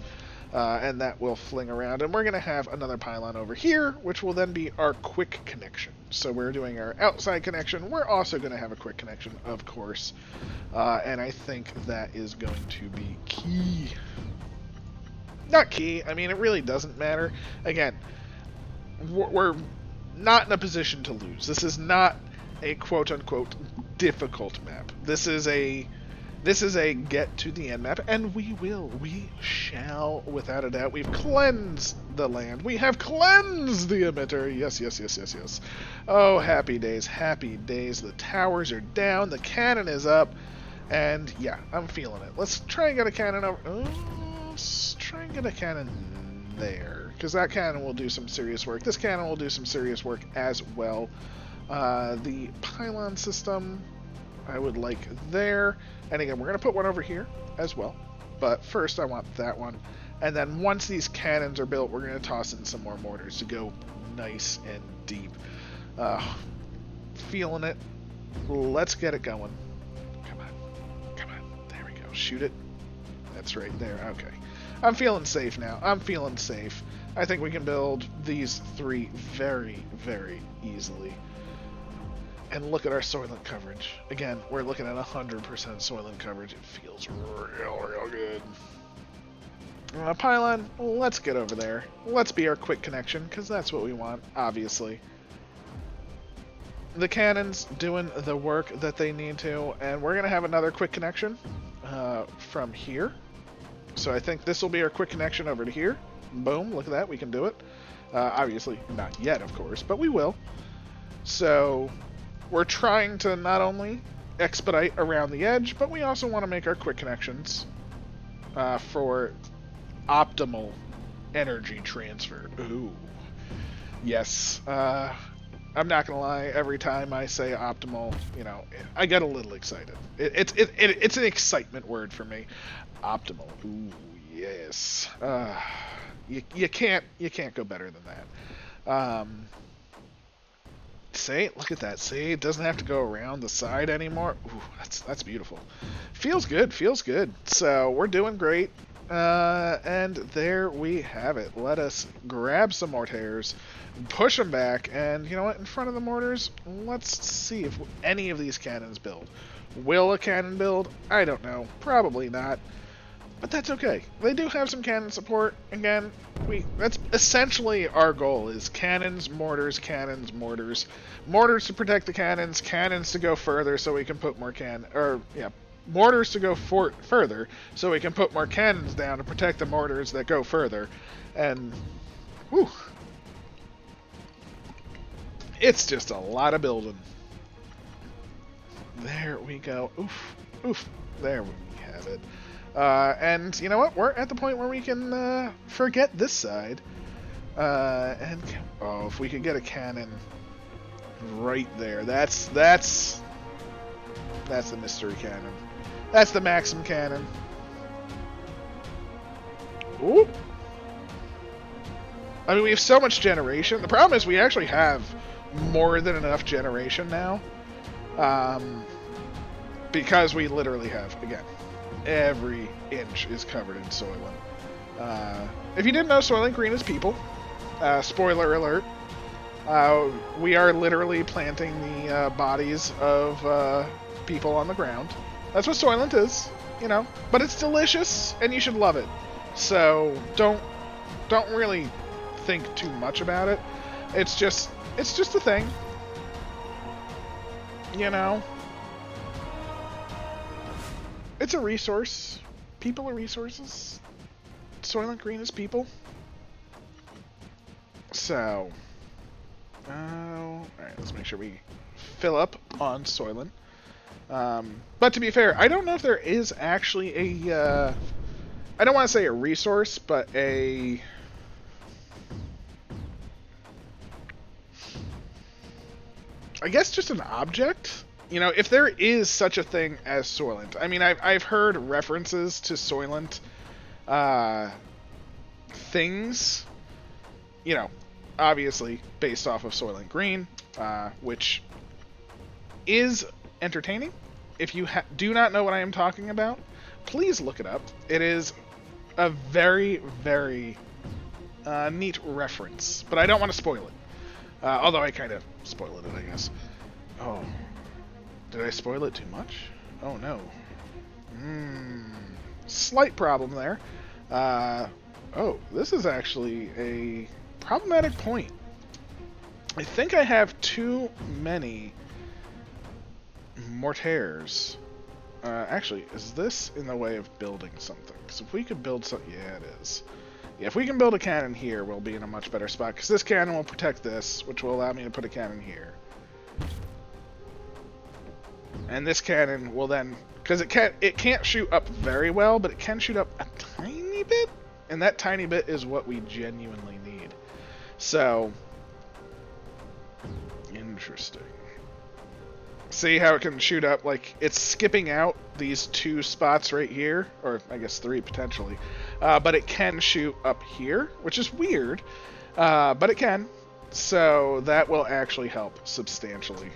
And that will fling around, and we're going to have another pylon over here, which will then be our quick connection. So we're doing our outside connection. We're also going to have a quick connection, of course, and I think that is going to be key. Not key, I mean, it really doesn't matter. Again, we're not in a position to lose. This is not a quote-unquote difficult map. This is This is a get to the end map, and we shall, without a doubt. We've cleansed the land. We have cleansed the emitter. Yes, yes, yes, yes, yes. Oh, happy days, happy days. The towers are down, the cannon is up, and yeah, I'm feeling it. Let's try and get a cannon over. Let's try and get a cannon there, because that cannon will do some serious work. This cannon will do some serious work as well. The pylon system I would like there. And again, we're going to put one over here as well. But first I want that one. And then once these cannons are built, we're going to toss in some more mortars to go nice and deep. Feeling it. Let's get it going. Come on. Come on. There we go. Shoot it. That's right there. Okay. I'm feeling safe now. I'm feeling safe. I think we can build these 3 very, very easily. And look at our Soylent coverage. Again, we're looking at 100% Soylent coverage. It feels real good. Pylon, let's get over there. Let's be our quick connection, because that's what we want, obviously. The cannons doing the work that they need to, and we're going to have another quick connection from here. So I think this will be our quick connection over to here. Boom, look at that, we can do it. Obviously, not yet, of course, but we will. So we're trying to not only expedite around the edge, but we also want to make our quick connections for optimal energy transfer. Ooh. Yes. I'm not going to lie, every time I say optimal, you know, I get a little excited. It's an excitement word for me. Optimal. Ooh, yes. You can't go better than that. See, look at that. See, it doesn't have to go around the side anymore. Ooh, that's beautiful. Feels good, feels good. So we're doing great. And there we have it. Let us grab some mortars, push them back, and you know what? In front of the mortars, let's see if any of these cannons build. Will a cannon build? I don't know. Probably not. But that's okay. They do have some cannon support. Again, that's essentially our goal, is cannons, mortars, cannons, mortars. Mortars to protect the cannons, cannons to go further so we can put more mortars to go further so we can put more cannons down to protect the mortars that go further. And, whew. It's just a lot of building. There we go. Oof. Oof. There we have it. And you know what? We're at the point where we can forget this side. And if we could get a cannon right there, that's the mystery cannon. That's the Maxim cannon. Ooh. I mean, we have so much generation. The problem is we actually have more than enough generation now. Because we literally have, again, every inch is covered in Soylent. If you didn't know, Soylent Green is people. Spoiler alert. We are literally planting the bodies of people on the ground. That's what Soylent is, you know. But it's delicious, and you should love it. So don't really think too much about it. It's just a thing, you know. It's a resource. People are resources. Soylent Green is people. So, alright, let's make sure we fill up on Soylent. But to be fair, I don't know if there is actually a, I don't want to say a resource, but I guess just an object. You know, if there is such a thing as Soylent. I mean, I've heard references to Soylent things, you know, obviously based off of Soylent Green, which is entertaining. If you do not know what I am talking about, please look it up. It is a very, very neat reference, but I don't want to spoil it. Although I kind of spoiled it, I guess. Oh. Did I spoil it too much? Oh no. Slight problem there. Oh, this is actually a problematic point. I think I have too many mortars. Actually, is this in the way of building something? Because if we could build something... Yeah, it is. Yeah, if we can build a cannon here, we'll be in a much better spot. Because this cannon will protect this, which will allow me to put a cannon here. And this cannon will then... Because it can't shoot up very well, but it can shoot up a tiny bit. And that tiny bit is what we genuinely need. So... Interesting. See how it can shoot up? Like, it's skipping out these 2 spots right here. Or, I guess 3 potentially. But it can shoot up here, which is weird. But it can. So that will actually help substantially.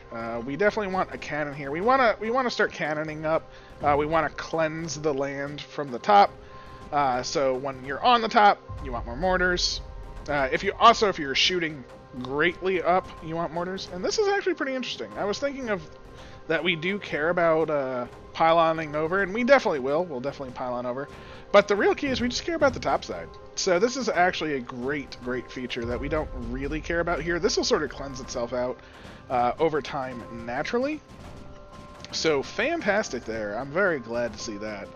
We definitely want a cannon here. We want to start cannoning up. We want to cleanse the land from the top. So when you're on the top, you want more mortars. If you're shooting greatly up, you want mortars. And this is actually pretty interesting. I was thinking of that we do care about pyloning over, and we definitely will. We'll definitely pylon over. But the real key is we just care about the top side. So this is actually a great feature that we don't really care about here. This will sort of cleanse itself out over time naturally. So fantastic there. I'm very glad to see that.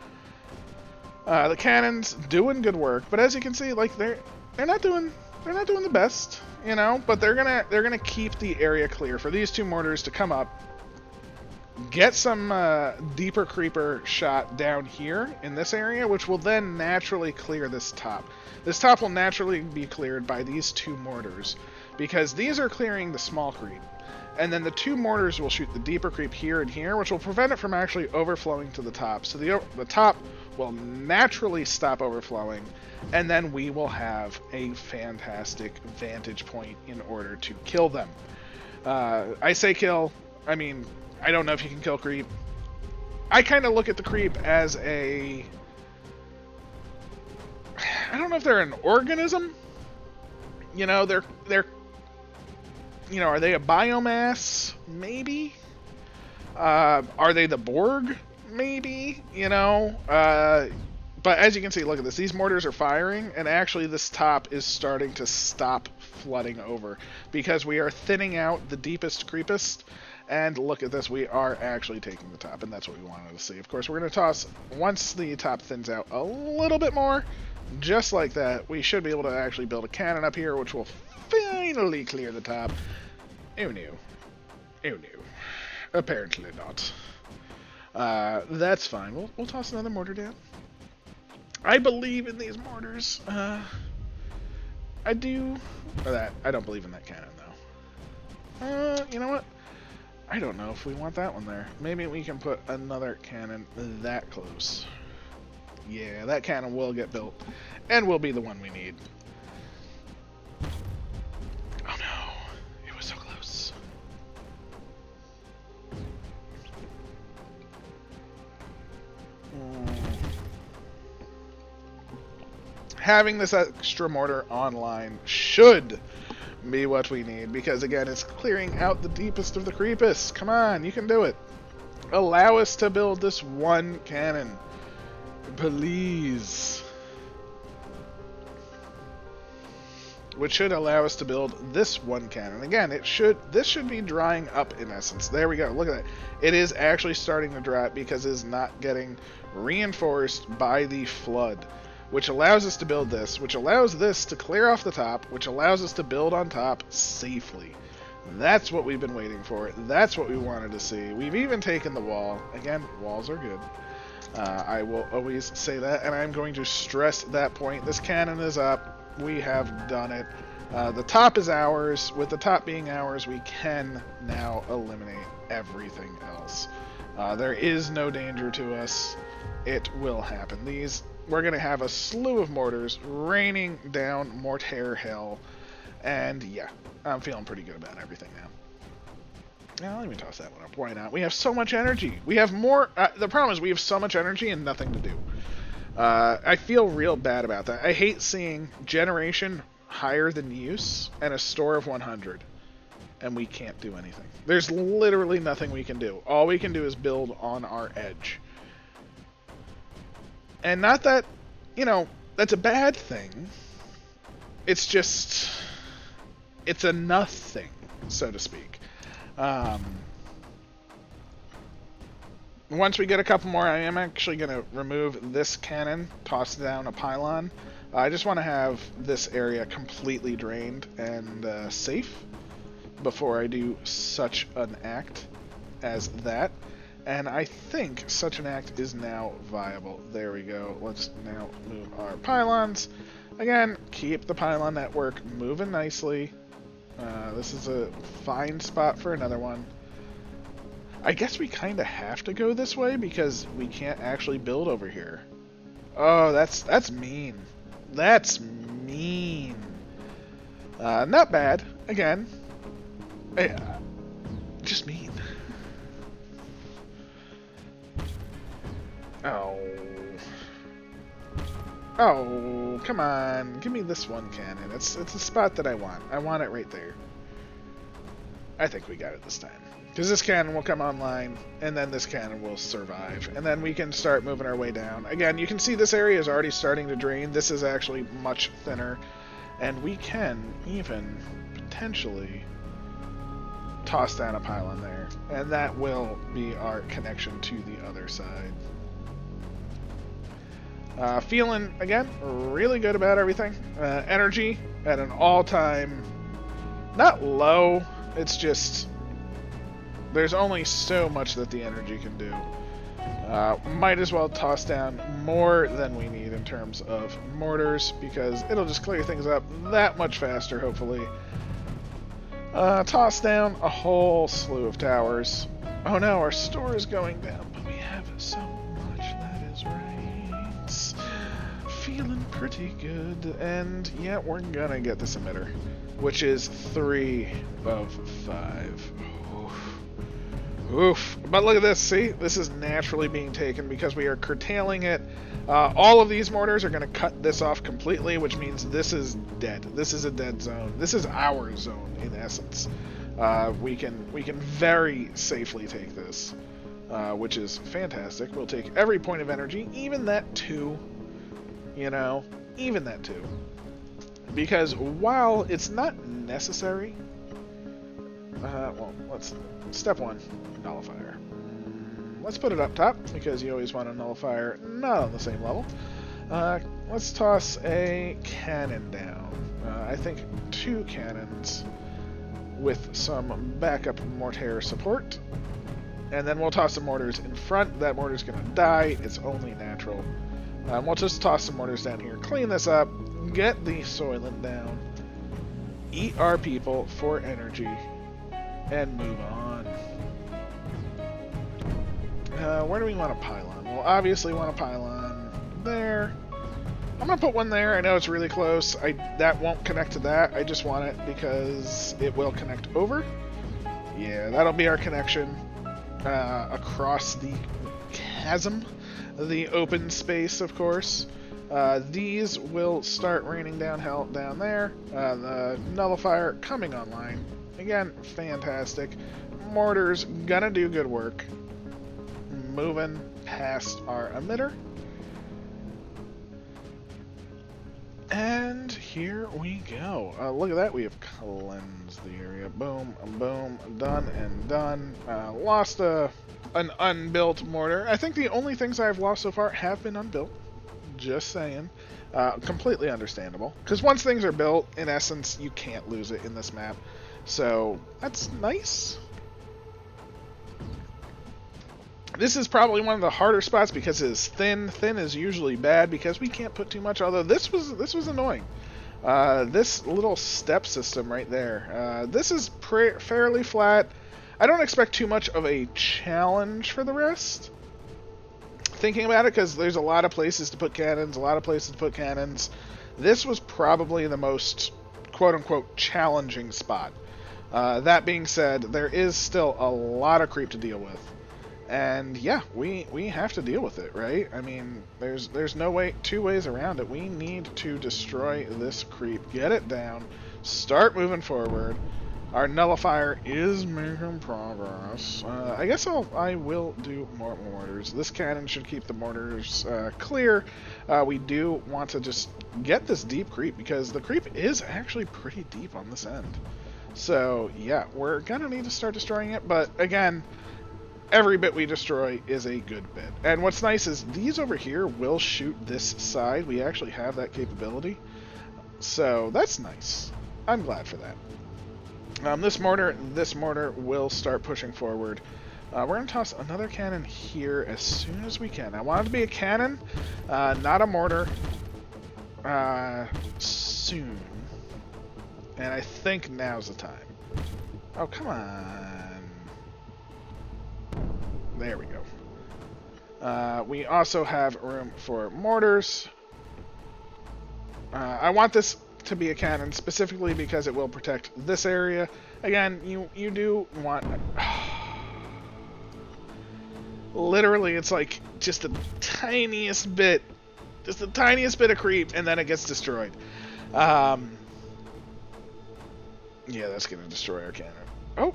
The cannons doing good work, but as you can see, like they're not doing the best, you know. But they're gonna keep the area clear for these 2 mortars to come up. Get some deeper creeper shot down here in this area, which will then naturally clear this top. This top will naturally be cleared by these 2 mortars, because these are clearing the small creep. And then the 2 mortars will shoot the deeper creep here and here, which will prevent it from actually overflowing to the top. So the top will naturally stop overflowing, and then we will have a fantastic vantage point in order to kill them. I say kill, I mean... I don't know if you can kill creep. I kind of look at the creep as a... I don't know if they're an organism. You know, they're you know, are they a biomass? Maybe. Are they the Borg? Maybe. You know. But as you can see, look at this. These mortars are firing, and actually this top is starting to stop flooding over because we are thinning out the deepest creepest. And look at this, we are actually taking the top, and that's what we wanted to see. Of course, we're going to toss, once the top thins out a little bit more, just like that, we should be able to actually build a cannon up here, which will finally clear the top. Oh no. Oh no. Apparently not. That's fine. We'll toss another mortar down. I believe in these mortars. I do... I don't believe in that cannon, though. You know what? I don't know if we want that one there. Maybe we can put another cannon that close. Yeah, that cannon will get built, and will be the one we need. Oh no, it was so close. Having this extra mortar online should be what we need, because again, it's clearing out the deepest of the creepest. Come on, you can do it. Allow us to build this one cannon, please. Which should allow us to build this one cannon. Again, this should be drying up in essence. There we go. Look at that. It is actually starting to dry up because it is not getting reinforced by the flood, which allows us to build this, which allows this to clear off the top, which allows us to build on top safely. That's what we've been waiting for. That's what we wanted to see. We've even taken the wall. Again, walls are good. I will always say that, and I'm going to stress that point. This cannon is up. We have done it. The top is ours. With the top being ours, we can now eliminate everything else. There is no danger to us. It will happen. We're going to have a slew of mortars raining down mortar hell. And yeah, I'm feeling pretty good about everything now. Now, let me toss that one up. Why not? We have so much energy. We have more... the problem is we have so much energy and nothing to do. I feel real bad about that. I hate seeing generation higher than use and a store of 100. And we can't do anything. There's literally nothing we can do. All we can do is build on our edge. And not that, you know, that's a bad thing. It's just... it's a nothing, so to speak. once we get a couple more, I am actually going to remove this cannon, toss down a pylon. I just want to have this area completely drained and safe before I do such an act as that. And I think such an act is now viable. There we go. Let's now move our pylons. Again, keep the pylon network moving nicely. This is a fine spot for another one. I guess we kind of have to go this way because we can't actually build over here. Oh, that's mean. That's mean. Not bad. Again, just mean. Oh. Oh, come on. Give me this one cannon. It's a spot that I want. I want it right there. I think we got it this time. Because this cannon will come online, and then this cannon will survive. And then we can start moving our way down. Again, you can see this area is already starting to drain. This is actually much thinner. And we can even potentially toss down a pylon there. And that will be our connection to the other side. Feeling, again, really good about everything. Energy at an all-time, not low, it's just, there's only so much that the energy can do. Might as well toss down more than we need in terms of mortars, because it'll just clear things up that much faster, hopefully. Toss down a whole slew of towers. Oh no, our store is going down, but we have so much, that is right. Feeling pretty good, and yeah, we're gonna get this emitter, which is 3 of 5. Oof. But look at this, see? This is naturally being taken because we are curtailing it. All of these mortars are going to cut this off completely, which means this is dead. This is a dead zone. This is our zone, in essence. We can very safely take this, which is fantastic. We'll take every point of energy, even that 2, you know, even that 2. Because while it's not necessary, well, step 1, nullifier. Let's put it up top, because you always want a nullifier not on the same level. Let's toss a cannon down. I think 2 cannons with some backup mortar support. And then we'll toss some mortars in front. That mortar's going to die. It's only natural. We'll just toss some mortars down here. Clean this up. Get the soylent down. Eat our people for energy. And move on. Where do we want a pylon? We'll obviously want a pylon there. I'm going to put one there. I know it's really close. That won't connect to that. I just want it because it will connect over. Yeah, that'll be our connection across the chasm. The open space, of course. These will start raining down hell down there. The nullifier coming online. Again, fantastic. Mortar's gonna do good work. Moving past our emitter. And here we go. Look at that. We have cleansed the area. Boom, boom, done and done. Lost an unbuilt mortar. I think the only things I've lost so far have been unbuilt. Just saying. Completely understandable. Because once things are built, in essence, you can't lose it in this map. So, that's nice. This is probably one of the harder spots because it is thin. Thin is usually bad because we can't put too much, although this was annoying. This little step system right there. This is fairly flat. I don't expect too much of a challenge for the rest. Thinking about it, because there's a lot of places to put cannons, This was probably the most quote-unquote challenging spot. That being said, there is still a lot of creep to deal with. And yeah, we have to deal with it, right? I mean, there's no two ways around it. We need to destroy this creep, get it down, start moving forward. Our nullifier is making progress. I guess I will do more mortars. This cannon should keep the mortars clear. We do want to just get this deep creep because the creep is actually pretty deep on this end. So yeah, we're gonna need to start destroying it, but again, every bit we destroy is a good bit. And what's nice is these over here will shoot this side. We actually have that capability. So that's nice. I'm glad for that. This mortar will start pushing forward. We're going to toss another cannon here as soon as we can. I want it to be a cannon, not a mortar, soon. And I think now's the time. Oh, come on. There we go. We also have room for mortars. I want this to be a cannon specifically because it will protect this area. Again, you do want... Literally, it's like just the tiniest bit of creep, and then it gets destroyed. Yeah, that's going to destroy our cannon. Oh!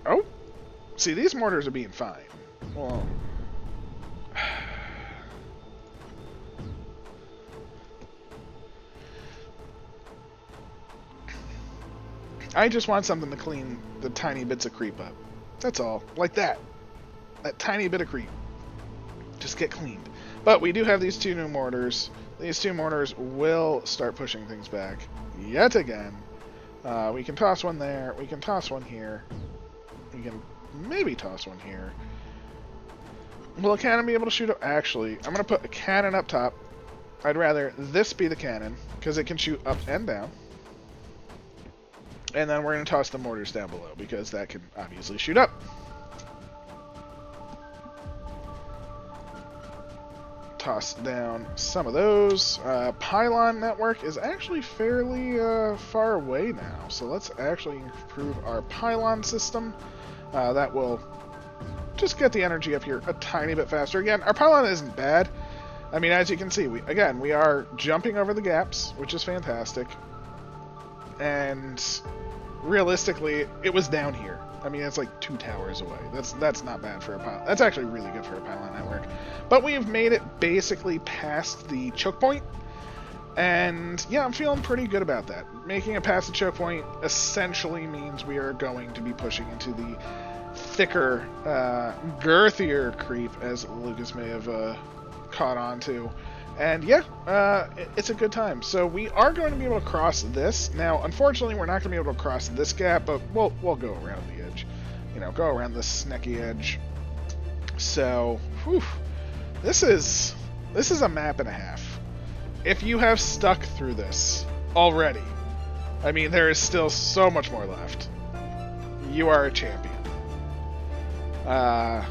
Oh! See, these mortars are being fine. Well... I just want something to clean the tiny bits of creep up. That's all. Like that. That tiny bit of creep. Just get cleaned. But we do have these two new mortars. These two mortars will start pushing things back. Yet again. We can toss one there. We can toss one here. We can maybe toss one here. Will a cannon be able to shoot up? Actually, I'm going to put a cannon up top. I'd rather this be the cannon, because it can shoot up and down. And then we're going to toss the mortars down below, because that can obviously shoot up. Toss down some of those. Pylon network is actually fairly far away now, so let's actually improve our pylon system. That will just get the energy up here a tiny bit faster. Again, our pylon isn't bad. I mean, as you can see, we are jumping over the gaps, which is fantastic. And realistically, it was down here. I mean, it's like 2 towers away. That's not bad for a pylon. That's actually really good for a pylon network. But we've made it basically past the choke point. And yeah, I'm feeling pretty good about that. Making it past the choke point essentially means we are going to be pushing into the thicker, girthier creep, as Lucas may have caught on to. And yeah, it's a good time. So we are going to be able to cross this. Now, unfortunately, we're not going to be able to cross this gap, but we'll go around the edge. You know, go around this snaky edge. So, whew, this is a map and a half. If you have stuck through this already, I mean, there is still so much more left. You are a champion. I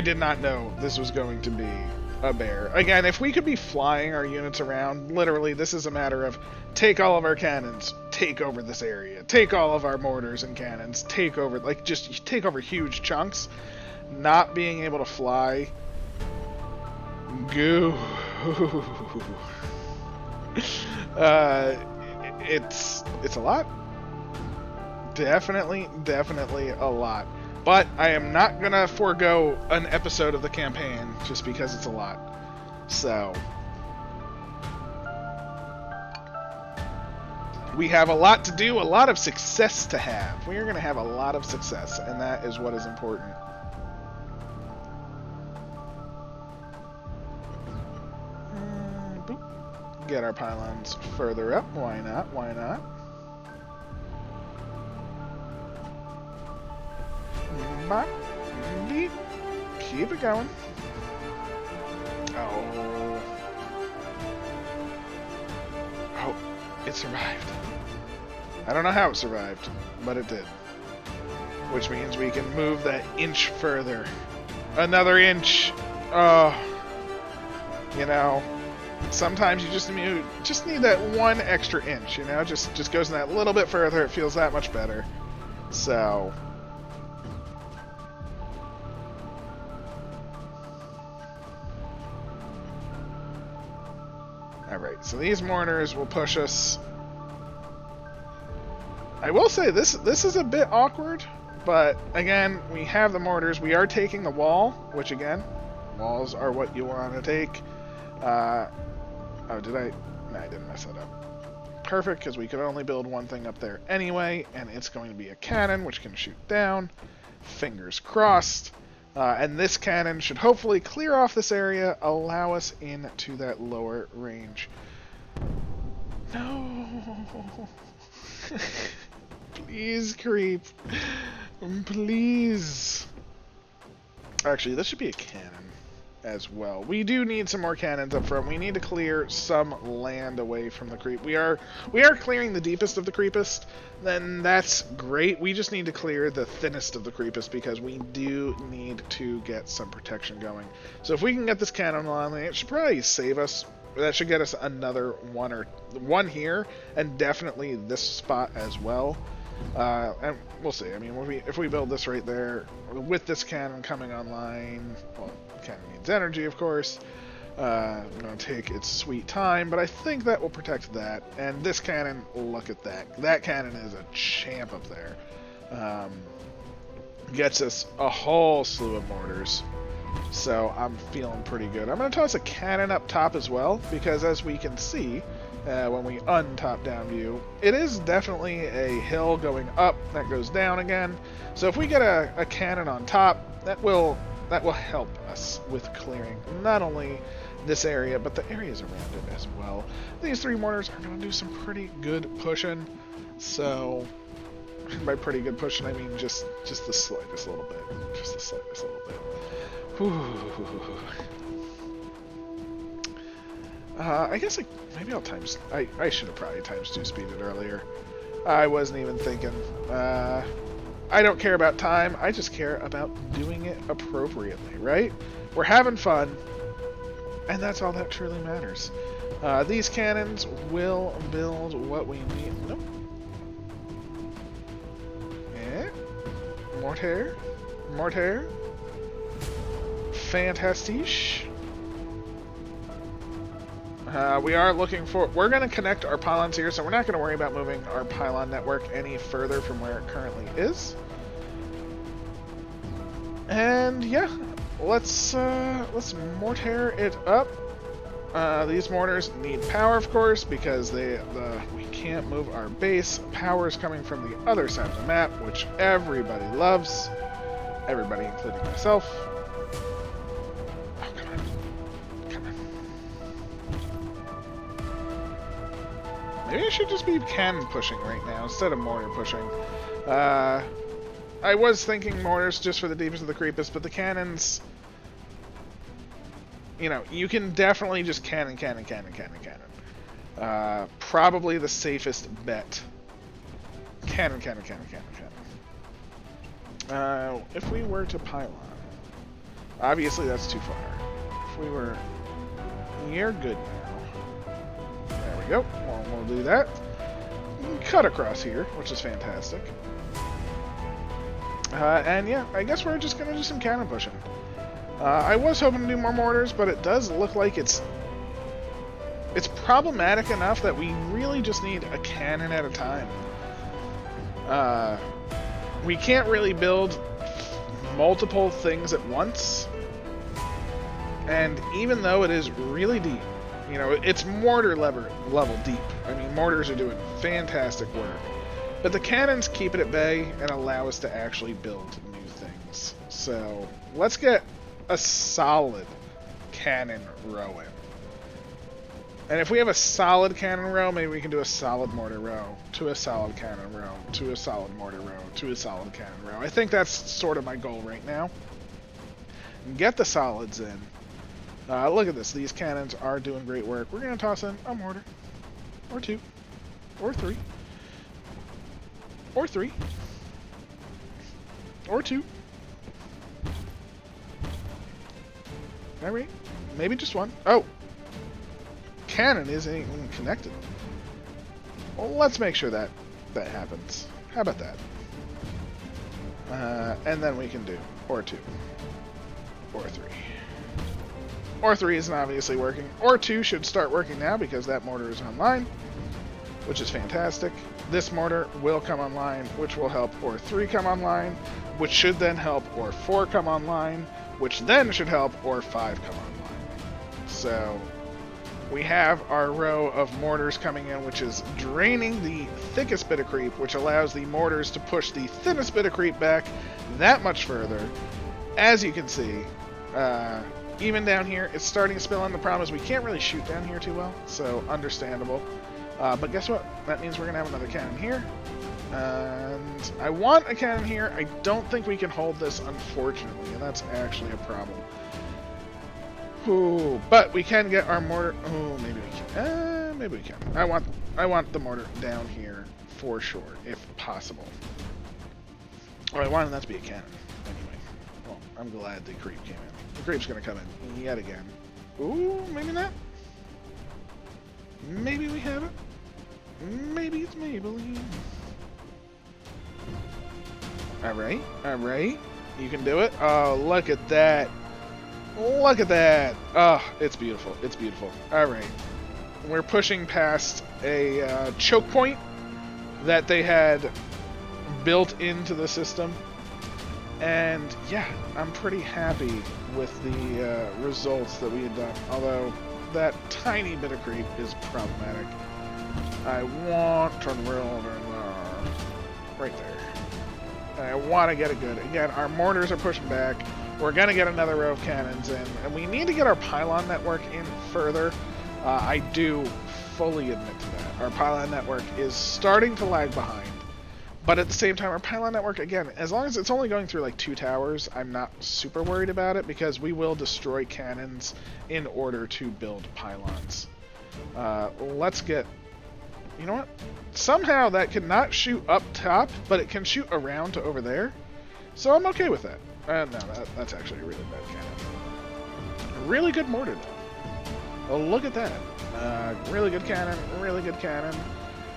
did not know this was going to be a bear. Again, if we could be flying our units around, literally this is a matter of take all of our cannons, take over this area, take all of our mortars and cannons, take over, like, just take over huge chunks. Not being able to fly, goo. It's a lot. Definitely a lot. But I am not going to forego an episode of the campaign just because it's a lot. So, we have a lot to do, a lot of success to have. We are going to have a lot of success, and that is what is important. Boop. Get our pylons further up. Why not? Why not? Beep. Keep it going. Oh. Oh, it survived. I don't know how it survived, but it did. Which means we can move that inch further. Another inch. Oh. You know, sometimes you just need that one extra inch, you know? Just goes in that little bit further, it feels that much better. So... Alright, so these mortars will push us. I will say this is a bit awkward, but again, we have the mortars. We are taking the wall, which again, walls are what you want to take. Oh, did I? No, I didn't mess that up. perfect, because we could only build one thing up there anyway, and it's going to be a cannon, which can shoot down. Fingers crossed. And this cannon should hopefully clear off this area, allow us into that lower range. No! Please, creep. Please. Actually, this should be a cannon as well. We do need some more cannons up front. We need to clear some land away from the creep. We are clearing the deepest of the creepest. Then that's great. We just need to clear the thinnest of the creepest because we do need to get some protection going. So if we can get this cannon on, it should probably save us. That should get us another one here, and definitely this spot as well. And we'll see. I mean, if we build this right there with this cannon coming online, well, the cannon needs energy, of course. Going to take its sweet time, but I think that will protect that. And this cannon, look at that. That cannon is a champ up there. Gets us a whole slew of mortars. So I'm feeling pretty good. I'm going to toss a cannon up top as well, because as we can see, when we untop down view, it is definitely a hill going up that goes down again. So if we get a cannon on top, that will help us with clearing not only this area, but the areas around it as well. These 3 mortars are going to do some pretty good pushing. So by pretty good pushing, I mean just the slightest little bit. Just the slightest little bit. Whew. I guess maybe I'll times... I should have probably times 2 speeded earlier. I wasn't even thinking. I don't care about time. I just care about doing it appropriately, right? We're having fun, and that's all that truly matters. These cannons will build what we need. Nope. Yeah. Mortar. Mortar. Fantastique. We are looking for... We're going to connect our pylons here, so we're not going to worry about moving our pylon network any further from where it currently is. And yeah, let's mortar it up. These mortars need power, of course, because we can't move our base. Power is coming from the other side of the map, which everybody loves. Everybody, including myself. Maybe I should just be cannon pushing right now instead of mortar pushing. I was thinking mortars just for the deepest of the creepest, but the cannons... You know, you can definitely just cannon. Probably the safest bet. Cannon. If we were to pylon... Obviously that's too far. If we were... You're good now. There we go. Well, we'll do that. Cut across here, which is fantastic. And yeah, I guess we're just going to do some cannon pushing. I was hoping to do more mortars, but it does look like it's problematic enough that we really just need a cannon at a time. We can't really build multiple things at once. And even though it is really deep, you know, it's mortar level deep. I mean, mortars are doing fantastic work. But the cannons keep it at bay and allow us to actually build new things. So, let's get a solid cannon row in. And if we have a solid cannon row, maybe we can do a solid mortar row, to a solid cannon row, to a solid mortar row, to a solid cannon row. I think that's sort of my goal right now. Get the solids in. Look at this. These cannons are doing great work. We're going to toss in a mortar. Or 2. Or 3. Or 3. Or 2. Alright. Maybe just 1. Oh! Cannon isn't even connected. Well, let's make sure that happens. How about that? And then we can do or 2. Or 3. Or 3 isn't obviously working. Or 2 should start working now because that mortar is online, which is fantastic. This mortar will come online, which will help or 3 come online, which should then help or 4 come online, which then should help or 5 come online. So, We have our row of mortars coming in, which is draining the thickest bit of creep, which allows the mortars to push the thinnest bit of creep back that much further. As you can see, even down here, it's starting to spill in. The problem is we can't really shoot down here too well, so understandable. But guess what? That means we're going to have another cannon here. And I want a cannon here. I don't think we can hold this, unfortunately, and that's actually a problem. Ooh, but we can get our mortar. Oh, maybe we can. Maybe we can. I want the mortar down here for sure, if possible. Or I wanted that to be a cannon. Anyway, well, I'm glad the creep came in. The creep's gonna come in yet again. Ooh, maybe not. Maybe we have it. Maybe it's Maybelline. Alright, alright. You can do it. Oh, look at that. Look at that. Oh, it's beautiful. It's beautiful. Alright. We're pushing past a choke point that they had built into the system. And yeah, I'm pretty happy with the results that we had done. Although that tiny bit of creep is problematic. I want to build right there. And I want to get it good. Again, our mortars are pushing back. We're going to get another row of cannons in. And we need to get our pylon network in further. I do fully admit to that. Our pylon network is starting to lag behind. But at the same time, our pylon network, again, as long as it's only going through like 2 towers, I'm not super worried about it because we will destroy cannons in order to build pylons. Let's get... You know what? Somehow that cannot shoot up top, but it can shoot around to over there. So I'm okay with that. No, that's actually a really bad cannon. A really good mortar, though. Oh, look at that. Really good cannon, really good cannon.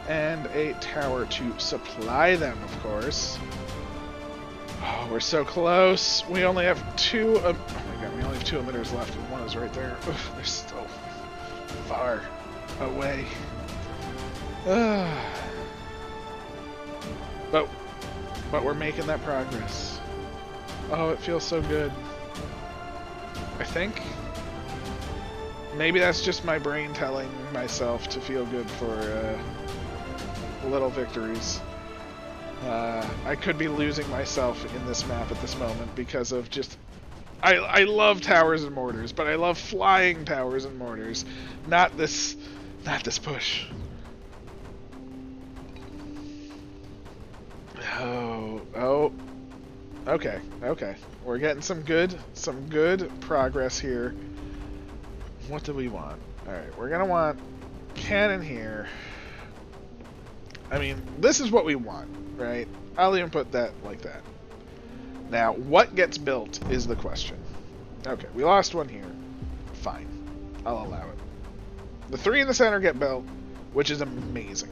And a tower to supply them, of course. Oh, we're so close. We only have 2... oh my god, we only have 2 emitters left, and one is right there. Ugh, they're still far away. But we're making that progress. Oh, it feels so good. I think. Maybe that's just my brain telling myself to feel good for little victories. I could be losing myself in this map at this moment because of just... I love towers and mortars, but I love flying towers and mortars. Not this push. Oh. Okay. We're getting some good progress here. What do we want? Alright, we're gonna want cannon here. I mean, this is what we want, right? I'll even put that like that. Now, what gets built is the question. Okay, we lost one here. Fine. I'll allow it. The 3 in the center get built, which is amazing.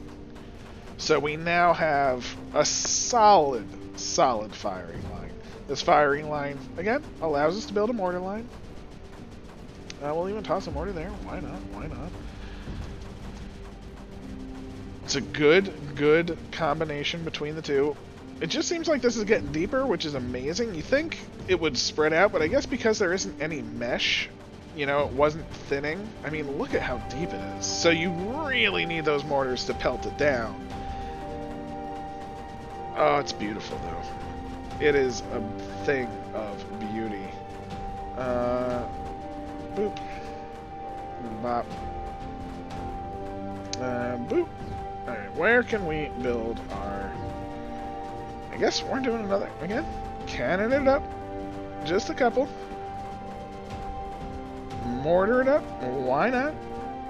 So we now have a solid firing line. This firing line, again, allows us to build a mortar line. We'll even toss a mortar there. Why not? It's a good combination between the two. It just seems like this is getting deeper, which is amazing. You think it would spread out, but I guess because there isn't any mesh, you know, it wasn't thinning. I mean, look at how deep it is. So you really need those mortars to pelt it down. Oh, it's beautiful, though. It is a thing of beauty. Boop. Bop. Boop. Alright, where can we build our... I guess we're doing another... Again, cannon it up. Just a couple. Mortar it up. Why not?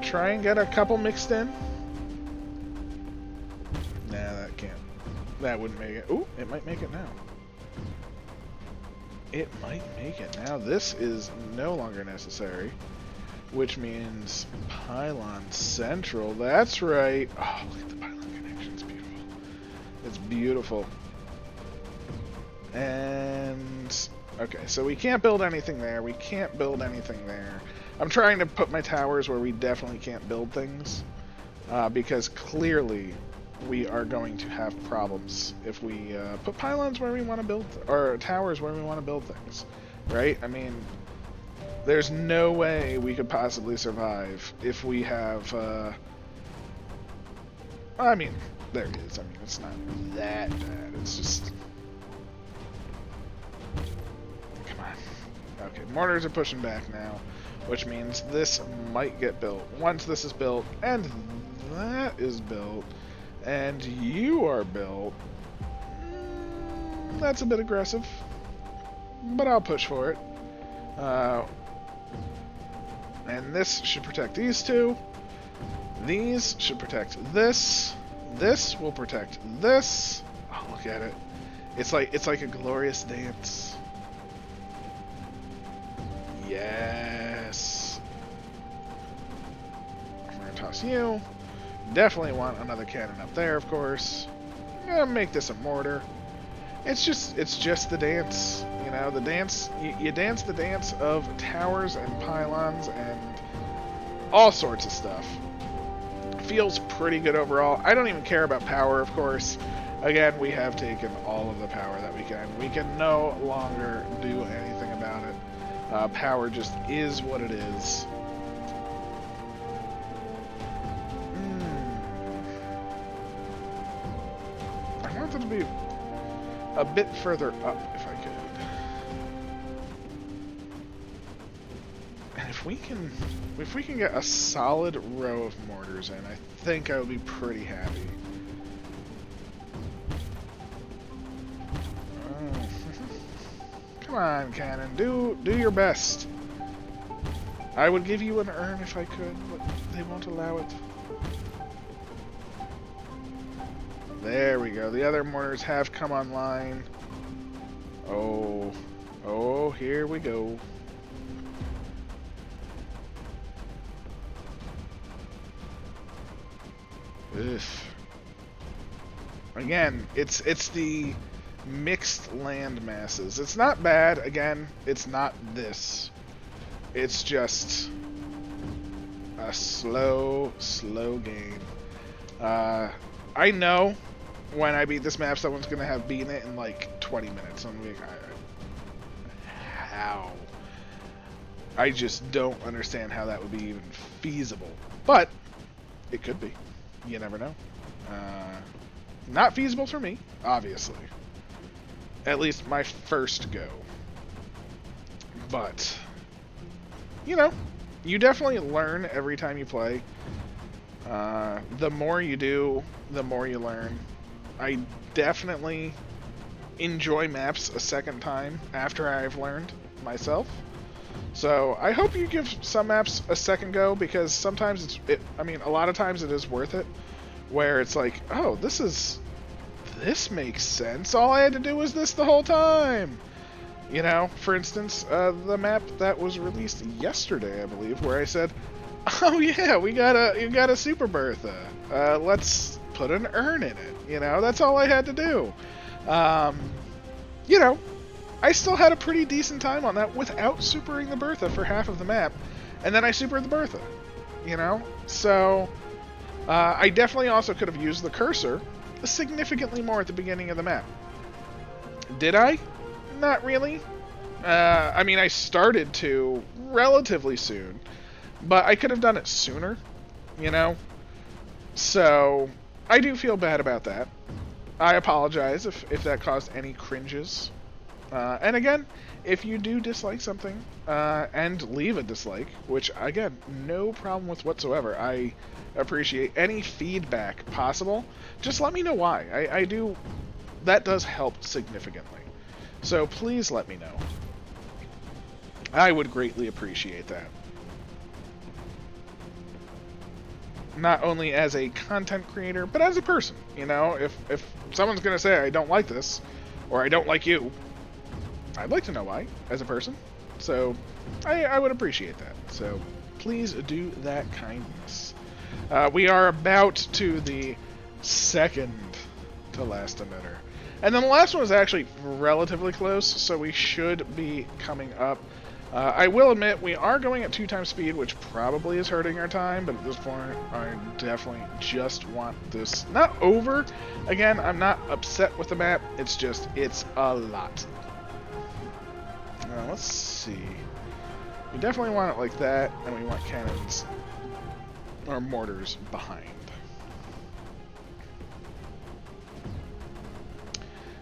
Try and get a couple mixed in. Nah, that can't. That wouldn't make it. Ooh, it might make it now. It might make it now. This is no longer necessary. Which means pylon central. That's right. Oh, look at the pylon connection. It's beautiful. It's beautiful. And... okay, so we can't build anything there. We can't build anything there. I'm trying to put my towers where we definitely can't build things. Because clearly we are going to have problems if we put pylons where we want to build... or towers where we want to build things. Right? I mean... There's no way we could possibly survive if we have, I mean, there it is. I mean, it's not that bad. It's just... Come on. Okay, mortars are pushing back now, which means this might get built. Once this is built, and that is built, and you are built, that's a bit aggressive, but I'll push for it. And this should protect these two. These should protect this. This will protect this. Oh, look at it. It's like a glorious dance. Yes. I'm gonna toss you. Definitely want another cannon up there, of course. I'm gonna make this a mortar. It's just the dance, you know, the dance. You dance the dance of towers and pylons and all sorts of stuff. Feels pretty good overall. I don't even care about power, of course. Again, we have taken all of the power that we can. We can no longer do anything about it. Power just is what it is. I want it to be a bit further up if I could. And if we can get a solid row of mortars in, I think I would be pretty happy. Oh. Come on, cannon, do your best. I would give you an urn if I could, but they won't allow it. There we go. The other mortars have come online. Oh, here we go. Ugh. Again, it's the mixed land masses. It's not bad. Again, it's not this. It's just a slow game. I know when I beat this map, someone's gonna have beaten it in like 20 minutes. I'm like, how? I just don't understand how that would be even feasible. But it could be. You never know. Not feasible for me, obviously. At least my first go. But, you know, you definitely learn every time you play. The more you do, the more you learn. I definitely enjoy maps a second time after I've learned myself. So I hope you give some maps a second go, because sometimes I mean, a lot of times it is worth it, where it's like, oh, this makes sense. All I had to do was this the whole time. You know, for instance, the map that was released yesterday, I believe, where I said, oh yeah, you got a Super Bertha. Let's put an urn in it. You know, that's all I had to do. You know, I still had a pretty decent time on that without supering the Bertha for half of the map, and then I supered the Bertha. You know, so I definitely also could have used the cursor significantly more at the beginning of the map. Did I? Not really. I mean, I started to relatively soon, but I could have done it sooner, you know? So, I do feel bad about that. I apologize if that caused any cringes. And again, if you do dislike something, and leave a dislike, which, again, no problem with whatsoever. I appreciate any feedback possible. Just let me know why. I do... That does help significantly. So please let me know. I would greatly appreciate that. Not only as a content creator, but as a person. You know, if someone's going to say, I don't like this, or I don't like you, I'd like to know why, as a person. So, I would appreciate that. So, please do that kindness. We are about to the second to last emitter. And then the last one was actually relatively close, so we should be coming up. I will admit, we are going at 2 times speed, which probably is hurting our time, but at this point, I definitely just want this not over. Again, I'm not upset with the map, it's just, it's a lot. Let's see. We definitely want it like that, and we want cannons or mortars behind.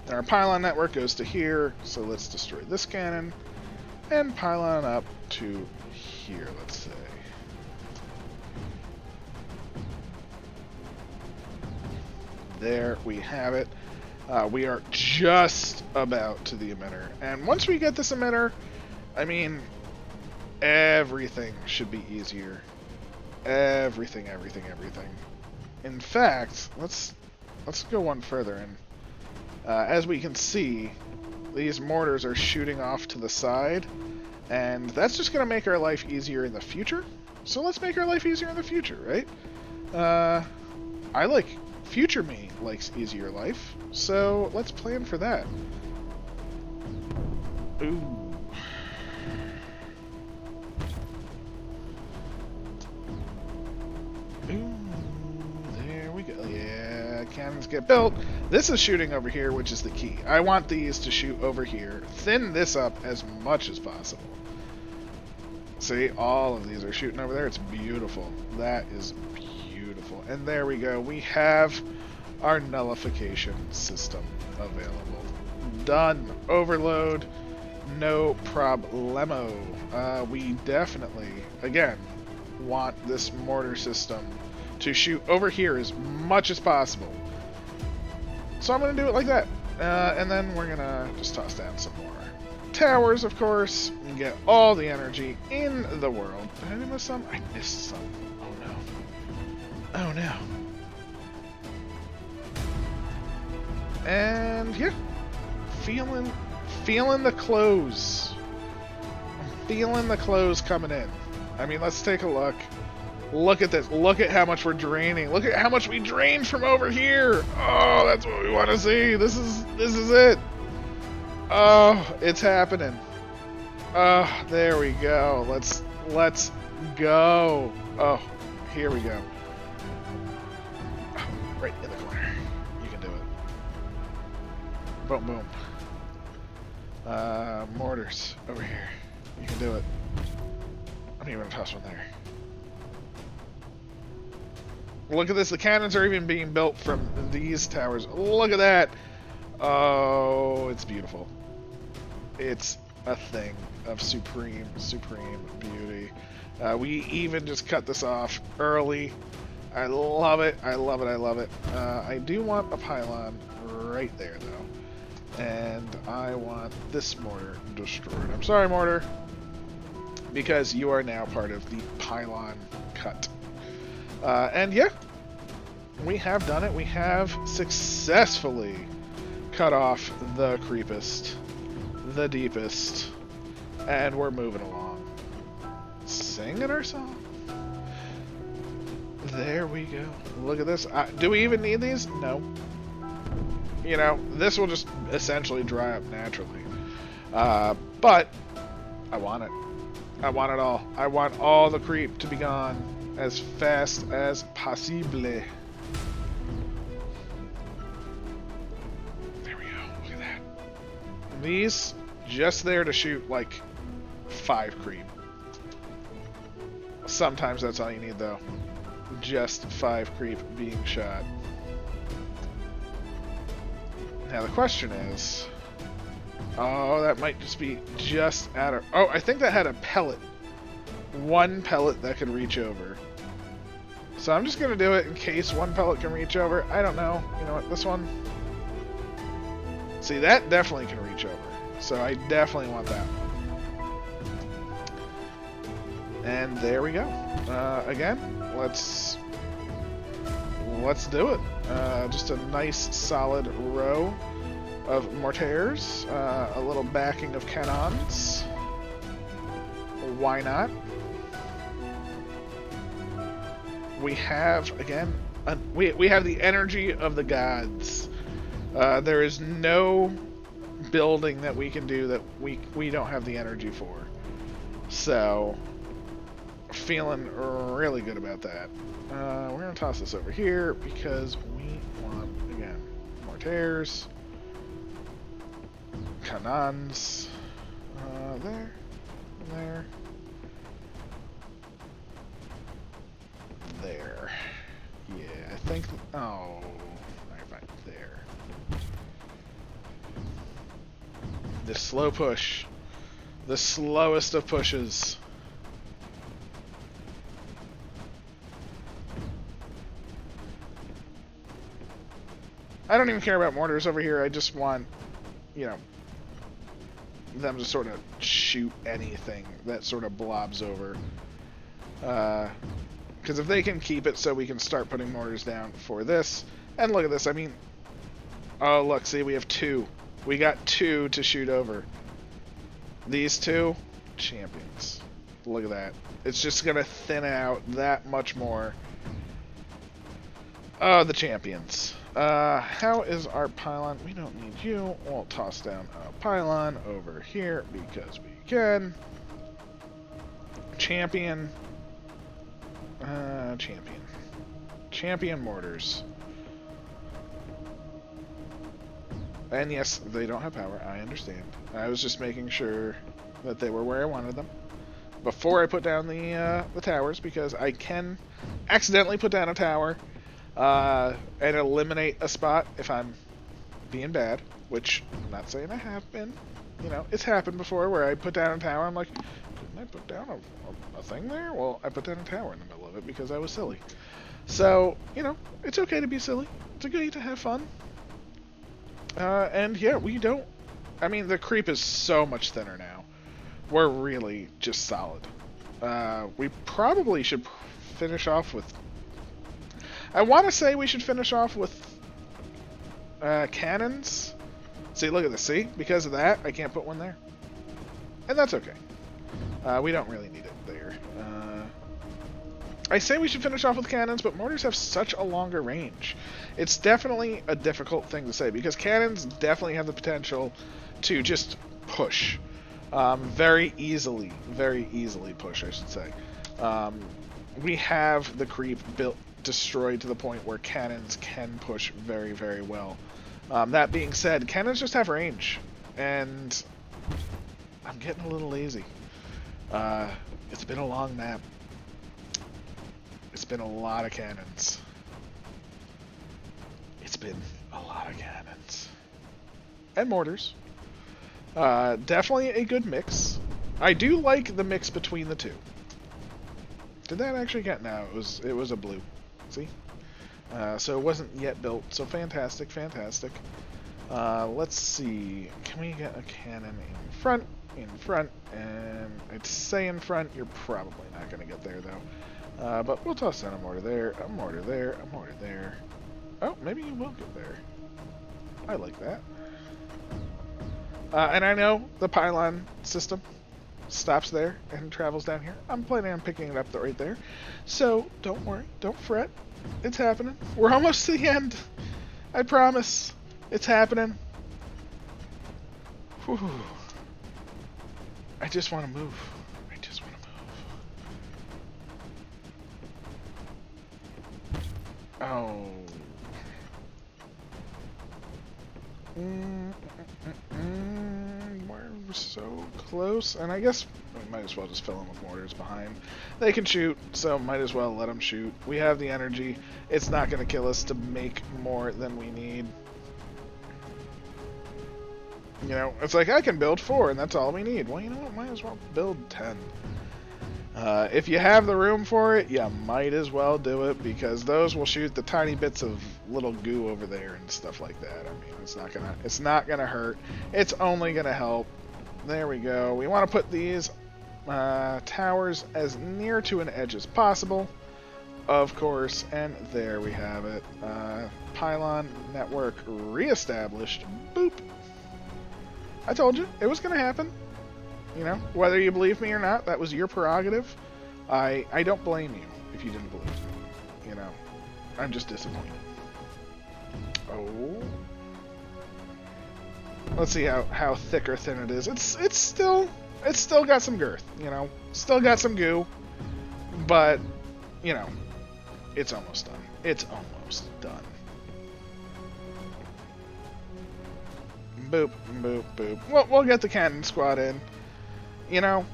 And our pylon network goes to here, so let's destroy this cannon and pylon up to here, let's say. There we have it. We are just about to the emitter. And once we get this emitter, I mean, everything should be easier. Everything. In fact, let's go one further. And as we can see, these mortars are shooting off to the side. And that's just going to make our life easier in the future. So let's make our life easier in the future, right? I like... Future me likes easier life, so let's plan for that. Ooh. Ooh, there we go. Yeah, cannons get built. This is shooting over here, which is the key. I want these to shoot over here. Thin this up as much as possible. See, all of these are shooting over there. It's beautiful. That is beautiful. And there we go. We have our nullification system available. Done. Overload. No problemo. We definitely, again, want this mortar system to shoot over here as much as possible. So I'm going to do it like that. And then we're going to just toss down some more towers, of course, and get all the energy in the world. Did I miss some? I missed some. Oh no. And yeah, feeling the clothes. I'm feeling the clothes coming in. I mean, let's take a look. Look at this. Look at how much we're draining. Look at how much we drained from over here. Oh, that's what we want to see. This is it. Oh, it's happening. Oh, there we go. Let's go. Oh, here we go. Right in the corner. You can do it. Boom, boom. Mortars over here. You can do it. I'm even gonna toss one there. Look at this. The cannons are even being built from these towers. Look at that. Oh, it's beautiful. It's a thing of supreme beauty. We even just cut this off early. I love it. I love it. I do want a pylon right there, though. And I want this mortar destroyed. I'm sorry, mortar. Because you are now part of the pylon cut. And yeah, we have done it. We have successfully cut off the creepest, the deepest, and we're moving along. Singing our song. There we go. Look at this. Do we even need these? No. You know, this will just essentially dry up naturally. But I want it. I want it all. I want all the creep to be gone as fast as possible. There we go. Look at that. These just there to shoot like 5 creep. Sometimes that's all you need, though. Just 5 creep being shot. Now the question is, oh, that might just be just out of... Oh, I think that had a pellet. 1 pellet that could reach over. So I'm just going to do it in case 1 pellet can reach over. I don't know. You know what? This one... See, that definitely can reach over. So I definitely want that one. And there we go. Again, let's do it. Just a nice solid row of mortars, a little backing of cannons. Why not? We have, again, we have the energy of the gods. There is no building that we can do that we don't have the energy for. So, feeling really good about that. We're going to toss this over here because we want, again, mortars, cannons, there, there. Yeah, I think... Oh, alright, fine. There. The slow push. The slowest of pushes. I don't even care about mortars over here. I just want, you know, them to sort of shoot anything that sort of blobs over. Because if they can keep it so we can start putting mortars down for this. And look at this. I mean, oh, look. See, we have 2. We got 2 to shoot over. These 2, champions. Look at that. It's just going to thin out that much more. Oh, the champions. How is our pylon? We don't need you. We'll toss down a pylon over here because we can. Champion. Champion. Champion mortars. And yes, they don't have power. I understand. I was just making sure that they were where I wanted them before I put down the towers, because I can accidentally put down a tower and eliminate a spot if I'm being bad, which I'm not saying I have been. You know, it's happened before where I put down a tower. I'm like, didn't I put down a thing there? Well, I put down a tower in the middle of it because I was silly. So, you know, it's okay to be silly. It's okay to have fun. And yeah, we don't... I mean, the creep is so much thinner now. We're really just solid. We probably should finish off with... I want to say we should finish off with cannons. See, look at this. See? Because of that, I can't put one there. And that's okay. We don't really need it there. I say we should finish off with cannons, but mortars have such a longer range. It's definitely a difficult thing to say, because cannons definitely have the potential to just push. Very easily push, I should say. We have the creep destroyed to the point where cannons can push very, very well. That being said, cannons just have range, and I'm getting a little lazy. It's been a long map. It's been a lot of cannons. It's been a lot of cannons. And mortars. Definitely a good mix. I do like the mix between the two. Did that actually get... No, it was a blue. See? So it wasn't yet built. So fantastic, fantastic. Let's see. Can we get a cannon in front? In front. And I'd say in front. You're probably not going to get there, though. But we'll toss down a mortar there, a mortar there, a mortar there. Oh, maybe you will get there. I like that. And I know the pylon system stops there and travels down here. I'm planning on picking it up right there. So, don't worry. Don't fret. It's happening. We're almost to the end. I promise. It's happening. Whew. I just want to move. I just want to move. Oh. We're so close. And I guess we might as well just fill them with mortars behind. They can shoot, so might as well let them shoot. We have the energy. It's not going to kill us to make more than we need. You know, it's like I can build 4 and that's all we need. Well, you know what? Might as well build 10. If you have the room for it, you might as well do it, because those will shoot the tiny bits of little goo over there and stuff like that. I mean, it's not gonna hurt. It's only gonna help. There we go. We want to put these towers as near to an edge as possible, of course, and there we have it. Pylon network reestablished. Boop. I told you it was gonna happen. You know, whether you believe me or not, that was your prerogative. I don't blame you if you didn't believe me. You know, I'm just disappointed. Oh. Let's see how thick or thin it is. It's still got some girth, you know. Still got some goo. But, you know, it's almost done. It's almost done. Boop, boop, boop. We'll get the cannon squad in. You know,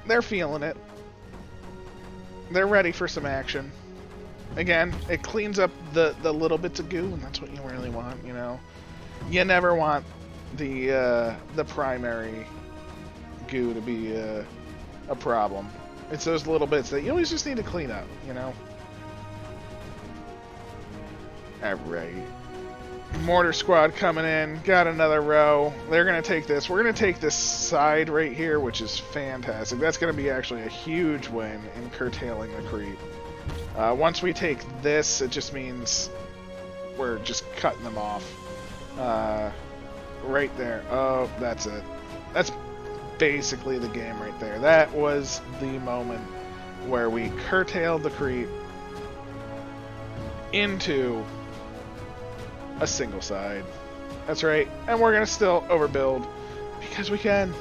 they're feeling it. They're ready for some action. Again, it cleans up the little bits of goo, and that's what you really want, you know. You never want the primary goo to be a problem. It's those little bits that you always just need to clean up, you know. Alright. Mortar squad coming in. Got another row. They're going to take this. We're going to take this side right here, which is fantastic. That's going to be actually a huge win in curtailing the creep. Once we take this, it just means we're just cutting them off. Right there. Oh, that's it. That's basically the game right there. That was the moment where we curtailed the creep into a single side. That's right. And we're going to still overbuild because we can.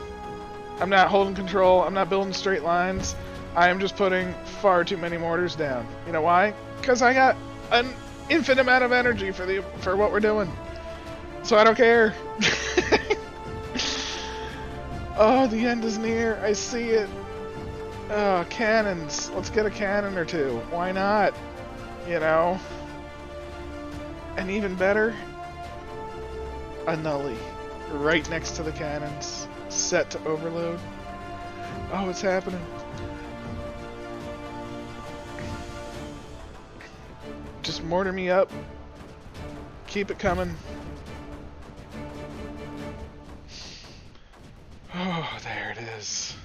I'm not holding control. I'm not building straight lines. I am just putting far too many mortars down. You know why? Because I got an infinite amount of energy for what we're doing. So I don't care. Oh, the end is near. I see it. Oh, cannons. Let's get a cannon or two. Why not? You know? And even better, a nully. Right next to the cannons. Set to overload. Oh, it's happening. Just mortar me up. Keep it coming. Oh, there it is.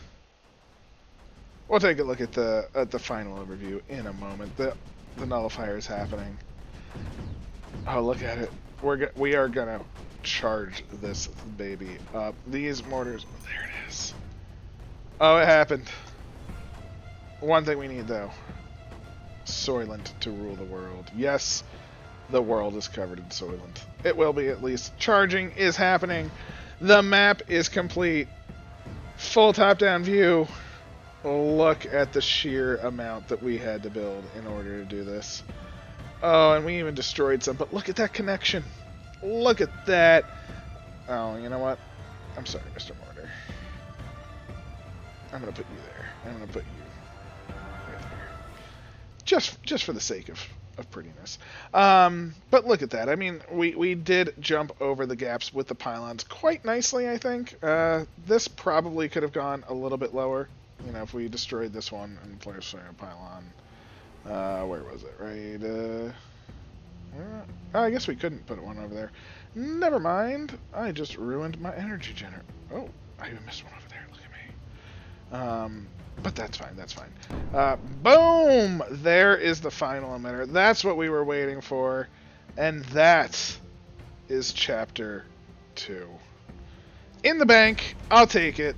We'll take a look at the final overview in a moment. The nullifier is happening. Oh, look at it. We are gonna charge this baby up. These mortars. Oh, there it is. Oh, it happened. One thing we need though. Soylent to rule the world. Yes, the world is covered in Soylent. It will be at least. Charging is happening. The map is complete. Full top-down view. Look at the sheer amount that we had to build in order to do this. Oh, and we even destroyed some, but look at that connection. Look at that. Oh, you know what? I'm sorry, Mr. Mortar. I'm going to put you there. I'm going to put you right there. Just for the sake of prettiness. But look at that. I mean, we did jump over the gaps with the pylons quite nicely, I think. This probably could have gone a little bit lower. You know, if we destroyed this one and placed a pylon. Where was it? Right, I guess we couldn't put one over there. Never mind. I just ruined my energy generator. Oh, I even missed one over there. Look at me. But that's fine. That's fine. Boom! There is the final emitter. That's what we were waiting for. And that is Chapter 2. In the bank. I'll take it.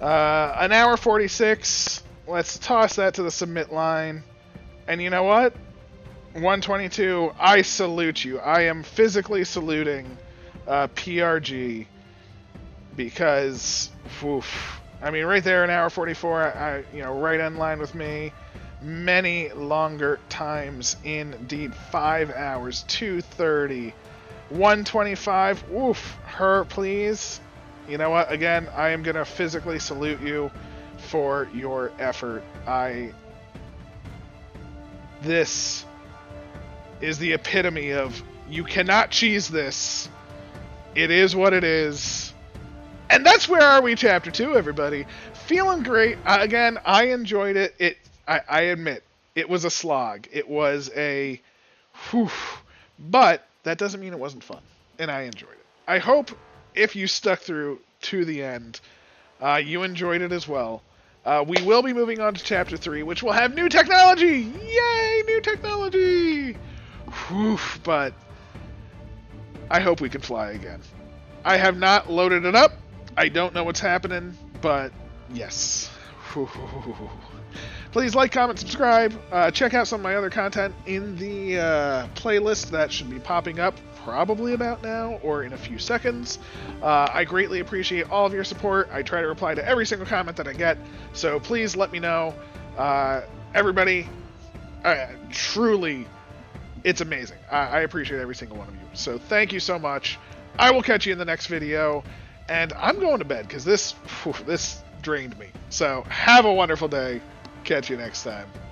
An hour 46. Let's toss that to the submit line. And you know what? 122, I salute you. I am physically saluting PRG because, oof. I mean, right there, an hour 44, right in line with me. Many longer times indeed. 5 hours, 2:30, 125. Oof, her, please. You know what? Again, I am going to physically salute you for your effort. This is the epitome of you cannot cheese this. It is what it is. And that's Where Are We Chapter 2, everybody. Feeling great. Again, I enjoyed it. I admit, it was a slog. It was a whew. But that doesn't mean it wasn't fun. And I enjoyed it. I hope if you stuck through to the end, you enjoyed it as well. We will be moving on to Chapter 3, which will have new technology! Yay, new technology! Whew, but I hope we can fly again. I have not loaded it up. I don't know what's happening, but yes. Whew. Please like, comment, subscribe. Check out some of my other content in the playlist that should be popping up probably about now or in a few seconds. I greatly appreciate all of your support. I try to reply to every single comment that I get, so please let me know. Everybody, truly, it's amazing. I appreciate every single one of you. So thank you so much. I will catch you in the next video, and I'm going to bed because this drained me. So have a wonderful day. catch you next time.